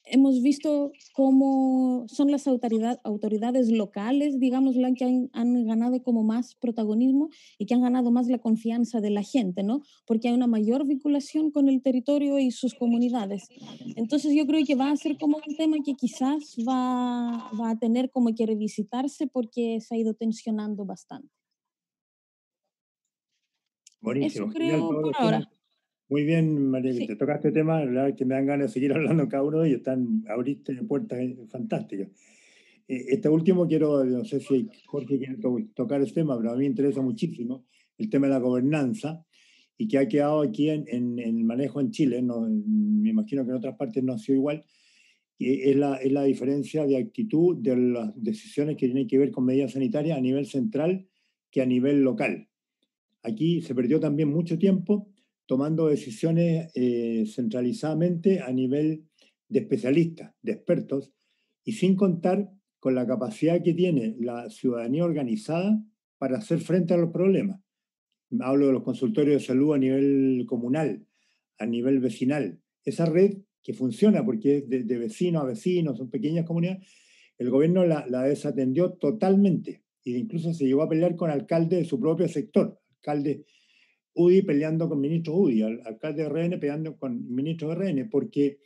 Hemos visto cómo son las autoridades locales, digamos, las que han ganado como más protagonismo y que han ganado más la confianza de la gente, ¿no? Porque hay una mayor vinculación con el territorio y sus comunidades. Entonces yo creo que va a ser como un tema que quizás va a tener como que revisitarse porque se ha ido tensionando bastante. Buenísimo, Eso genial creo todos por los ahora. temas. Muy bien, María, que Sí. te toca este tema, la verdad que me dan ganas de seguir hablando cada uno de ellos, abriste puertas fantásticas. Este último quiero, no sé si Jorge quiere tocar el tema, pero a mí me interesa muchísimo el tema de la gobernanza y que ha quedado aquí en el manejo en Chile, no, me imagino que en otras partes no ha sido igual, que es la diferencia de actitud de las decisiones que tienen que ver con medidas sanitarias a nivel central que a nivel local. Aquí se perdió también mucho tiempo tomando decisiones centralizadamente a nivel de especialistas, de expertos, y sin contar con la capacidad que tiene la ciudadanía organizada para hacer frente a los problemas. Hablo de los consultorios de salud a nivel comunal, a nivel vecinal. Esa red que funciona porque es de vecino a vecino, son pequeñas comunidades, el gobierno la desatendió totalmente e incluso se llegó a pelear con alcaldes de su propio sector, alcaldes UDI peleando con ministros UDI, alcalde de RN peleando con ministros de RN, porque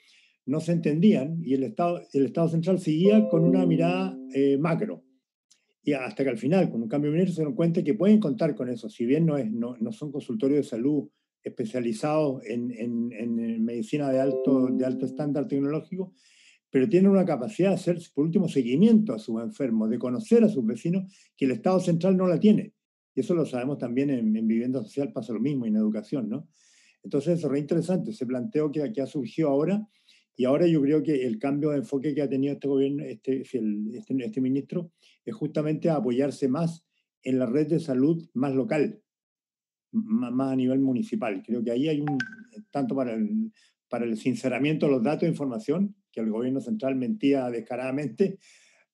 no se entendían y el Estado central seguía con una mirada macro. Y hasta que al final, con un cambio de ministro, se dieron cuenta que pueden contar con eso, si bien no son consultorios de salud especializados en medicina de alto estándar tecnológico, pero tienen una capacidad de hacer, por último, seguimiento a sus enfermos, de conocer a sus vecinos, que el Estado central no la tiene. Y eso lo sabemos también en vivienda social, pasa lo mismo, y en educación, ¿no? Entonces, eso es re interesante, ese planteo que ha surgido ahora, y ahora yo creo que el cambio de enfoque que ha tenido este gobierno, este ministro, es justamente apoyarse más en la red de salud más local, más a nivel municipal. Creo que ahí hay tanto para el sinceramiento de los datos de información, que el gobierno central mentía descaradamente,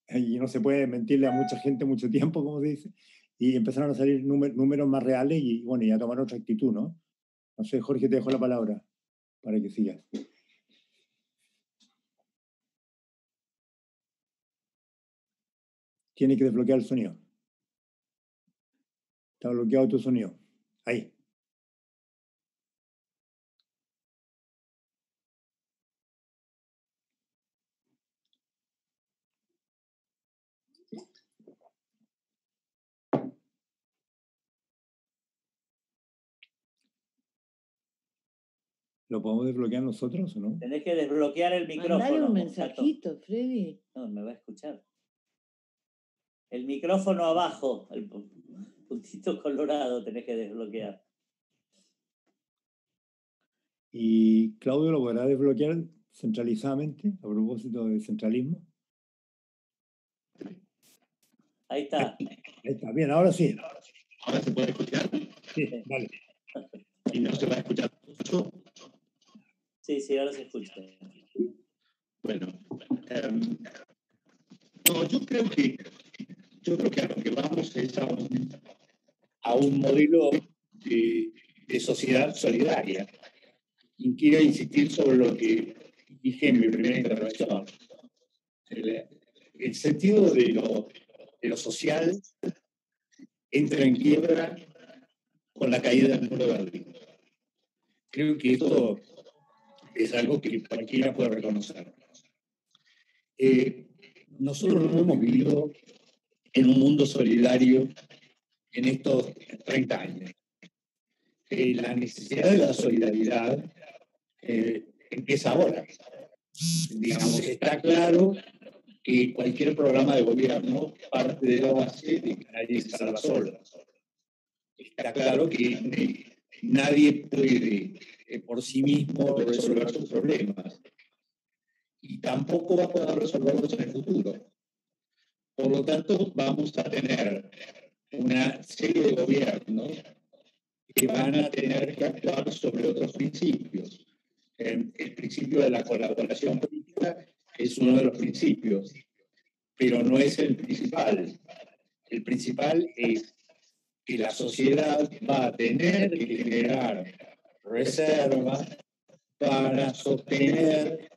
y no se puede mentirle a mucha gente mucho tiempo, como se dice, y empezaron a salir números más reales y, bueno, y a tomar otra actitud, ¿no? No sé, Jorge, te dejo la palabra para que sigas. Tiene que desbloquear el sonido. Está bloqueado tu sonido. Ahí. ¿Lo podemos desbloquear nosotros o no? Tenés que desbloquear el micrófono. Mandale un mensajito, Freddy. No, me va a escuchar. El micrófono abajo, el puntito colorado tenés que desbloquear. ¿Y Claudio lo podrá desbloquear centralizadamente a propósito del centralismo? Ahí está. Ahí está, bien, ahora sí. ¿Ahora se puede escuchar? Sí, vale. ¿Y no se va a escuchar mucho? Sí, ahora se escucha. Bueno, no, yo creo que a lo que vamos es a un modelo de sociedad solidaria. Y quiero insistir sobre lo que dije en mi primera intervención. El sentido de lo social entra en quiebra con la caída del muro de Berlín. Creo que esto es algo que cualquiera puede reconocer. Nosotros no hemos vivido en un mundo solidario en estos 30 años. La necesidad de la solidaridad empieza ahora. Digamos, está claro que cualquier programa de gobierno parte de la base de que nadie se salva solo. Está claro que nadie puede por sí mismo resolver sus problemas y tampoco va a poder resolverlos en el futuro. Por lo tanto, vamos a tener una serie de gobiernos que van a tener que actuar sobre otros principios. El principio de la colaboración política es uno de los principios, pero no es el principal. El principal es que la sociedad va a tener que generar reservas para sostener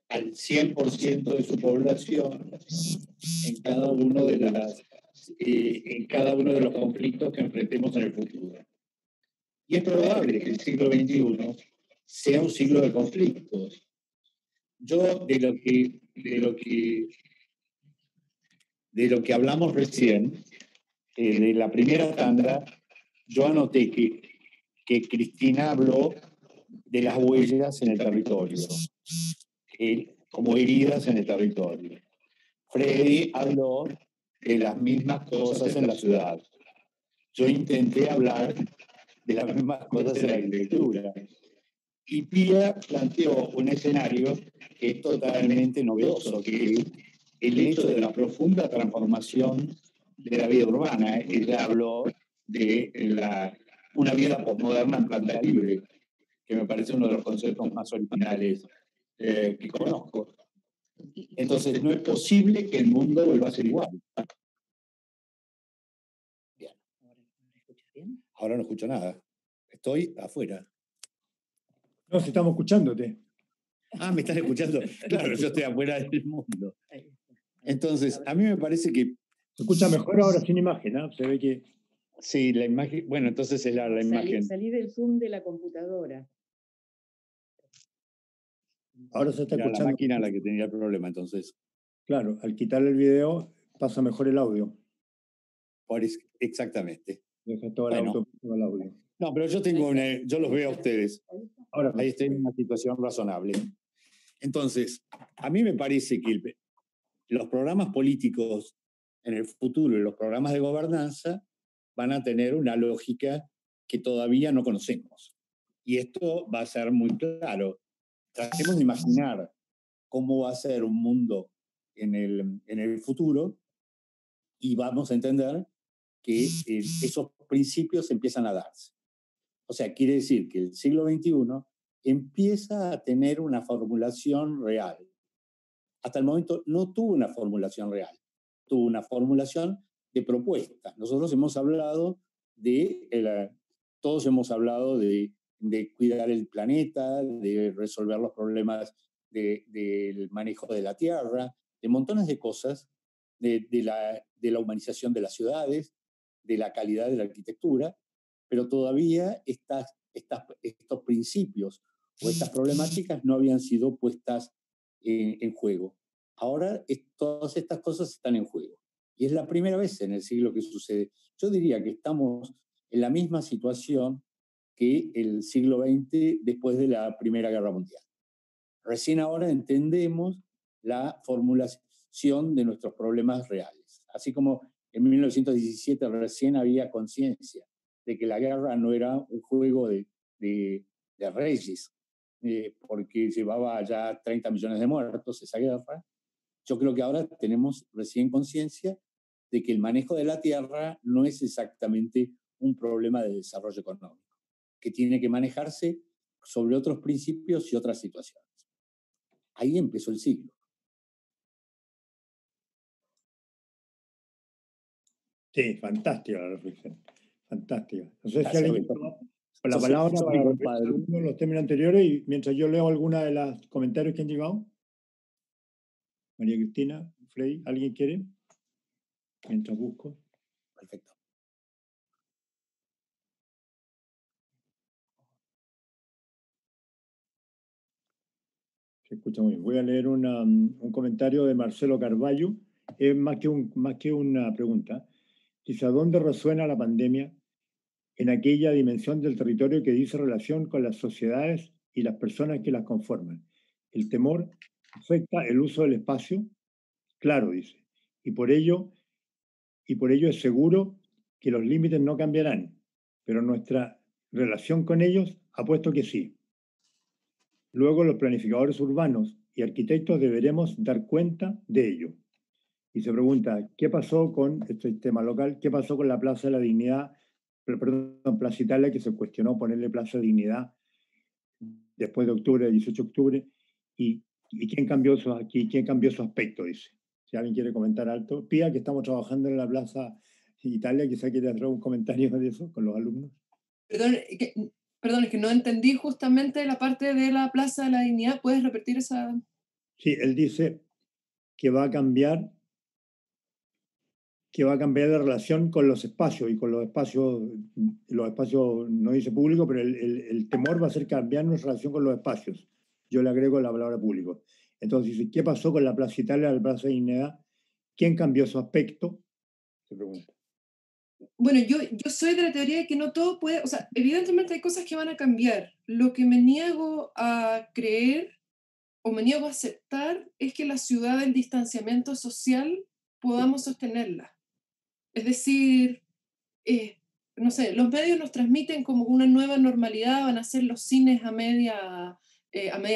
al 100% de su población en cada uno de los conflictos que enfrentemos en el futuro. Y es probable que el siglo XXI sea un siglo de conflictos. Yo de lo que hablamos recién, de la primera tanda, yo anoté que Cristina habló de las huellas en el territorio, como heridas en el territorio. Freddy habló de las mismas cosas en la ciudad. Yo intenté hablar de las mismas cosas en la arquitectura. Y Pía planteó un escenario que es totalmente novedoso, que es el hecho de la profunda transformación de la vida urbana. Ella habló de una vida posmoderna en planta libre, que me parece uno de los conceptos más originales que conozco. Entonces, no es posible que el mundo vuelva a ser igual. Bien. Ahora no escucho nada. Estoy afuera. No, si estamos escuchándote. Ah, me están escuchando. Claro, yo estoy afuera del mundo. Entonces, a mí me parece que... Se escucha mejor ahora sin imagen, ¿no? Se ve que... Sí, la imagen... Bueno, entonces es la imagen. Salí del Zoom de la computadora. Ahora se está escuchando. La máquina la que tenía el problema, entonces. Claro, al quitarle el video pasa mejor el audio. Exactamente. Deja todo el audio. No, pero yo los veo a ustedes. Ahora ahí estoy en una situación razonable. Entonces, a mí me parece que los programas políticos en el futuro y los programas de gobernanza van a tener una lógica que todavía no conocemos. Y esto va a ser muy claro. Tratemos de imaginar cómo va a ser un mundo en el futuro y vamos a entender que esos principios empiezan a darse. O sea, quiere decir que el siglo XXI empieza a tener una formulación real. Hasta el momento no tuvo una formulación real, tuvo una formulación de propuestas. Nosotros hemos hablado todos hemos hablado de cuidar el planeta, de resolver los problemas del manejo de la tierra, de montones de cosas, de la humanización de las ciudades, de la calidad de la arquitectura, pero todavía estos principios o estas problemáticas no habían sido puestas en juego. Ahora todas estas cosas están en juego. Y es la primera vez en el siglo que sucede. Yo diría que estamos en la misma situación que el siglo XX después de la Primera Guerra Mundial. Recién ahora entendemos la formulación de nuestros problemas reales. Así como en 1917 recién había conciencia de que la guerra no era un juego de reyes, porque llevaba ya 30 millones de muertos esa guerra. Yo creo que ahora tenemos recién conciencia de que el manejo de la tierra no es exactamente un problema de desarrollo económico, que tiene que manejarse sobre otros principios y otras situaciones. Ahí empezó el siglo. Sí, fantástica la reflexión. Fantástica. No sé si alguien con la palabra para volver a algunos de los términos anteriores y mientras yo leo alguna de los comentarios que han llegado. María Cristina, Freddy, ¿alguien quiere? Mientras busco. Perfecto. Se escucha muy bien. Voy a leer un comentario de Marcelo Carballo. Es más que una pregunta. Dice, ¿a dónde resuena la pandemia? En aquella dimensión del territorio que dice relación con las sociedades y las personas que las conforman. El temor afecta el uso del espacio, claro, dice, y por ello es seguro que los límites no cambiarán, pero nuestra relación con ellos ha puesto que sí. Luego los planificadores urbanos y arquitectos deberemos dar cuenta de ello. Y se pregunta, ¿qué pasó con este tema local? ¿Qué pasó con la Plaza de la Dignidad? Perdón, Plaza Italia, que se cuestionó ponerle Plaza de Dignidad después de octubre, del 18 de octubre. ¿Y quién cambió su aspecto? Dice. Si alguien quiere comentar alto. Pía, que estamos trabajando en la Plaza Italia, quizá quiere hacer un comentario de eso con los alumnos. Perdón, es que no entendí justamente la parte de la Plaza de la Dignidad. ¿Puedes repetir esa? Sí, él dice que va a cambiar la relación con los espacios, y con los espacios no dice público, pero el temor va a ser cambiar nuestra relación con los espacios. Yo le agrego la palabra público. Entonces dice, ¿qué pasó con la Plaza Italia, la Plaza de Dignidad? ¿Quién cambió su aspecto? Se pregunta. Bueno, yo soy de la teoría de que no todo puede, o sea, evidentemente hay cosas que van a cambiar. Lo que me niego a creer o me niego a aceptar es que la ciudad del distanciamiento social podamos sostenerla. Es decir, no sé, los medios nos transmiten como una nueva normalidad, van a ser los cines a media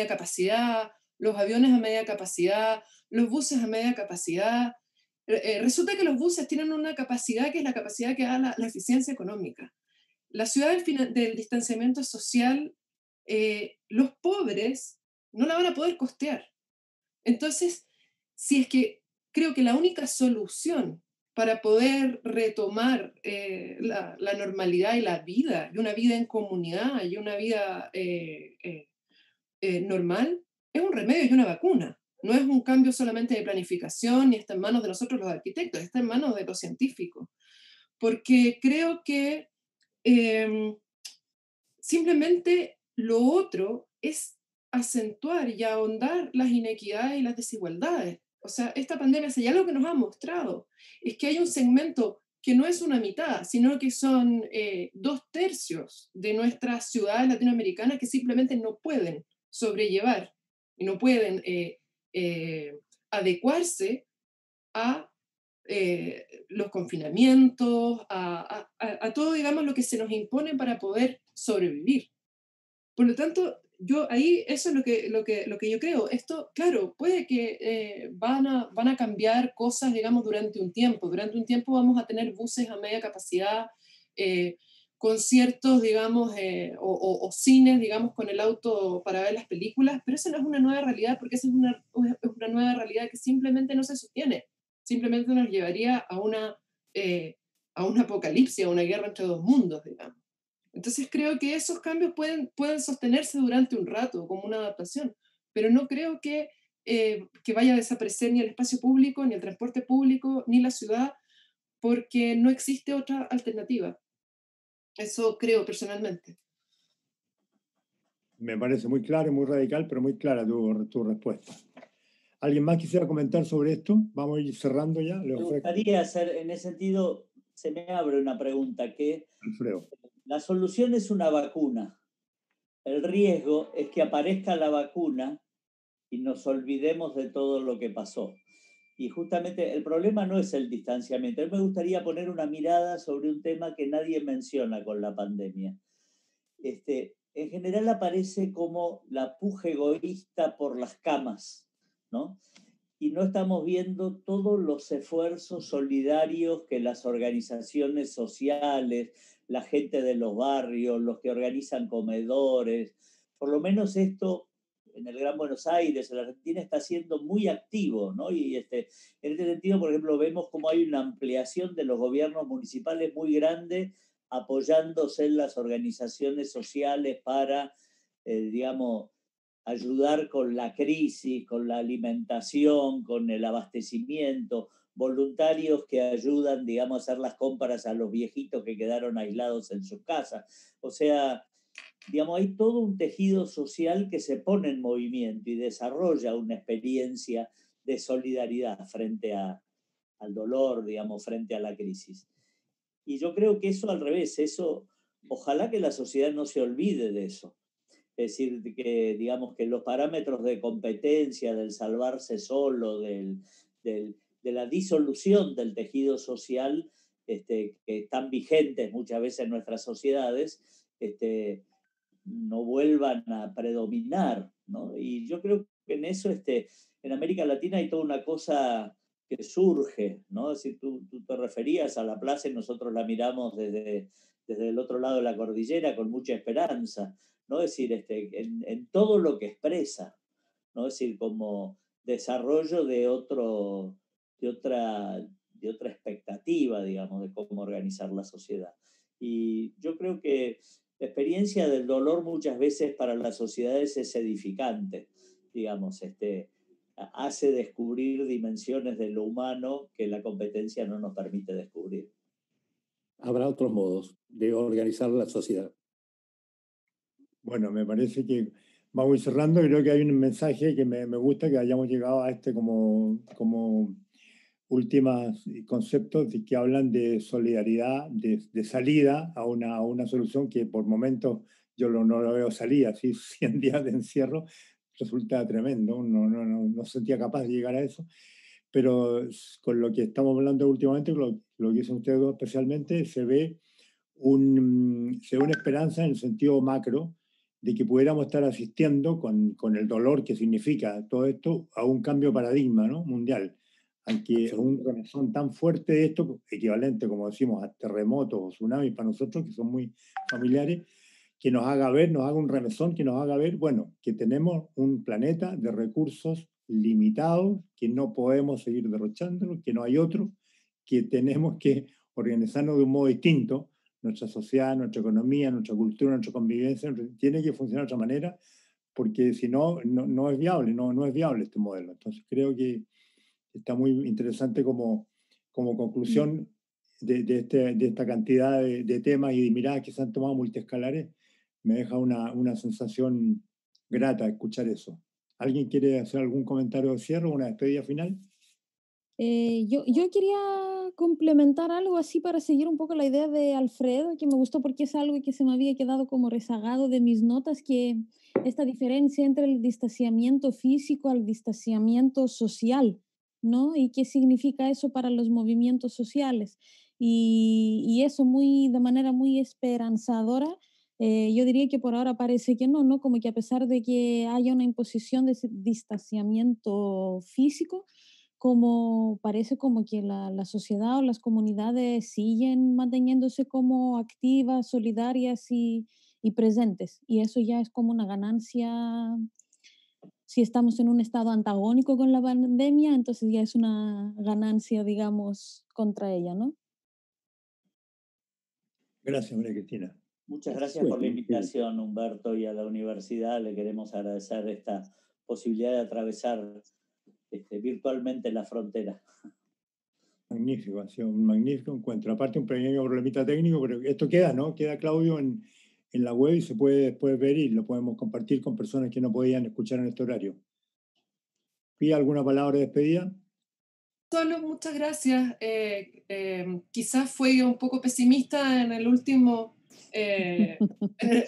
capacidad, los aviones a media capacidad, los buses a media capacidad. Resulta que los buses tienen una capacidad que es la capacidad que da la eficiencia económica. La ciudad del distanciamiento social, los pobres no la van a poder costear. Entonces, si es que creo que la única solución para poder retomar la normalidad y la vida, y una vida en comunidad, y una vida normal, es un remedio y una vacuna. No es un cambio solamente de planificación, ni está en manos de nosotros los arquitectos, está en manos de los científicos. Porque creo que simplemente lo otro es acentuar y ahondar las inequidades y las desigualdades. O sea, esta pandemia, si ya lo que nos ha mostrado es que hay un segmento que no es una mitad, sino que son 2/3 de nuestras ciudades latinoamericanas que simplemente no pueden sobrellevar y no pueden adecuarse a los confinamientos, a todo, digamos, lo que se nos impone para poder sobrevivir. Por lo tanto, yo ahí, eso es lo que yo creo. Esto, claro, puede que van a cambiar cosas, digamos, durante un tiempo. Durante un tiempo vamos a tener buses a media capacidad, conciertos, digamos, o cines, digamos, con el auto para ver las películas, pero esa no es una nueva realidad, porque esa es una nueva realidad que simplemente no se sostiene. Simplemente nos llevaría a un apocalipsis, a una guerra entre dos mundos, digamos. Entonces creo que esos cambios pueden sostenerse durante un rato como una adaptación, pero no creo que vaya a desaparecer ni el espacio público, ni el transporte público, ni la ciudad, porque no existe otra alternativa. Eso creo personalmente. Me parece muy claro y muy radical, pero muy clara tu respuesta. ¿Alguien más quisiera comentar sobre esto? Vamos a ir cerrando ya. Me gustaría hacer, en ese sentido, se me abre una pregunta, que Alfredo. La solución es una vacuna. El riesgo es que aparezca la vacuna y nos olvidemos de todo lo que pasó. Y justamente el problema no es el distanciamiento. A mí me gustaría poner una mirada sobre un tema que nadie menciona con la pandemia. En general aparece como la puja egoísta por las camas, ¿no? Y no estamos viendo todos los esfuerzos solidarios que las organizaciones sociales, la gente de los barrios, los que organizan comedores, por lo menos esto en el Gran Buenos Aires, en la Argentina, está siendo muy activo, ¿no? Y en este sentido, por ejemplo, vemos como hay una ampliación de los gobiernos municipales muy grande, apoyándose en las organizaciones sociales para, digamos, ayudar con la crisis, con la alimentación, con el abastecimiento, voluntarios que ayudan, digamos, a hacer las compras a los viejitos que quedaron aislados en sus casas. O sea, digamos, hay todo un tejido social que se pone en movimiento y desarrolla una experiencia de solidaridad frente al dolor, digamos, frente a la crisis. Y yo creo que eso al revés, eso, ojalá que la sociedad no se olvide de eso. Es decir, que digamos que los parámetros de competencia, del salvarse solo, de la disolución del tejido social, que están vigentes muchas veces en nuestras sociedades, no vuelvan a predominar, ¿no? Y yo creo que en eso, en América Latina hay toda una cosa que surge, ¿no? Es decir, tú te referías a la plaza y nosotros la miramos desde el otro lado de la cordillera con mucha esperanza, ¿no? Es decir, en todo lo que expresa, ¿no? Es decir, como desarrollo de otra expectativa, digamos, de cómo organizar la sociedad. Y yo creo que la experiencia del dolor muchas veces para las sociedades es edificante, digamos, hace descubrir dimensiones de lo humano que la competencia no nos permite descubrir. Habrá otros modos de organizar la sociedad. Bueno, me parece que vamos a ir cerrando. Creo que hay un mensaje que me gusta que hayamos llegado a como últimos conceptos que hablan de solidaridad, de salida a una solución que por momentos yo no lo veo salida, así 100 días de encierro resulta tremendo, no sentía capaz de llegar a eso, pero con lo que estamos hablando últimamente, lo que dicen ustedes dos especialmente, se ve una esperanza en el sentido macro de que pudiéramos estar asistiendo con el dolor que significa todo esto a un cambio de paradigma, ¿no? Mundial. Aunque un remesón tan fuerte de esto, equivalente, como decimos, a terremotos o tsunamis para nosotros, que son muy familiares, que nos haga un remesón que nos haga ver, bueno, que tenemos un planeta de recursos limitados, que no podemos seguir derrochándolo, que no hay otro, que tenemos que organizarnos de un modo distinto. Nuestra sociedad, nuestra economía, nuestra cultura, nuestra convivencia, tiene que funcionar de otra manera, porque si no, no es viable, no es viable este modelo. Entonces creo que está muy interesante como conclusión de esta cantidad de temas y de miradas que se han tomado multiescalares. Me deja una sensación grata escuchar eso. ¿Alguien quiere hacer algún comentario de cierre o una despedida final? Yo quería complementar algo así para seguir un poco la idea de Alfredo, que me gustó porque es algo que se me había quedado como rezagado de mis notas, que esta diferencia entre el distanciamiento físico al distanciamiento social, ¿no? Y qué significa eso para los movimientos sociales. Y eso de manera muy esperanzadora. Yo diría que por ahora parece que no, ¿no? Como que a pesar de que haya una imposición de ese distanciamiento físico, como parece como que la sociedad o las comunidades siguen manteniéndose como activas, solidarias y presentes. Y eso ya es como una ganancia. Si estamos en un estado antagónico con la pandemia, entonces ya es una ganancia, digamos, contra ella, ¿no? Gracias, María Cristina. Muchas gracias por la invitación, Humberto, y a la universidad le queremos agradecer esta posibilidad de atravesar virtualmente la frontera. Magnífico, ha sido un magnífico encuentro. Aparte un pequeño problemita técnico, pero esto queda, ¿no? Queda, Claudio, en la web y se puede después ver y lo podemos compartir con personas que no podían escuchar en este horario. ¿Pide alguna palabra de despedida? Solo muchas gracias. Quizás fue un poco pesimista en el último, en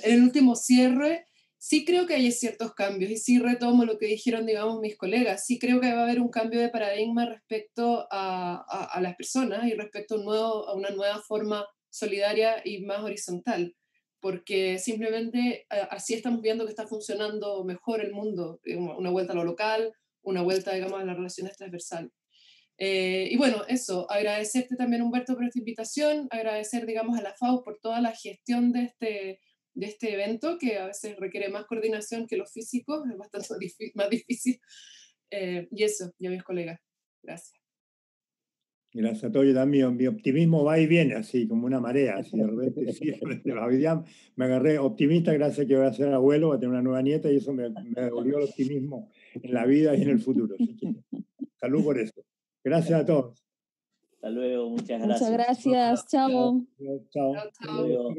el último cierre. Sí creo que hay ciertos cambios y sí retomo lo que dijeron, digamos, mis colegas. Sí creo que va a haber un cambio de paradigma respecto a las personas y respecto a una nueva forma solidaria y más horizontal, porque simplemente así estamos viendo que está funcionando mejor el mundo, una vuelta a lo local, una vuelta, digamos, a las relaciones transversales. Y bueno, eso, agradecerte también, Humberto, por esta invitación, agradecer, digamos, a la FAO por toda la gestión de este evento, que a veces requiere más coordinación que los físicos, es bastante más difícil. Y eso, y a mis colegas. Gracias. Gracias a todos. Yo también, mi optimismo va y viene, así como una marea, así de repente. Sí, hoy día me agarré optimista gracias a que voy a ser abuelo, voy a tener una nueva nieta y eso me devolvió el optimismo en la vida y en el futuro. Así que salud por eso. Gracias a todos. Hasta luego, muchas gracias. Muchas gracias, chao. Chao. Hasta luego.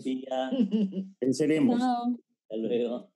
Pía. Venceremos. Chao. Hasta luego.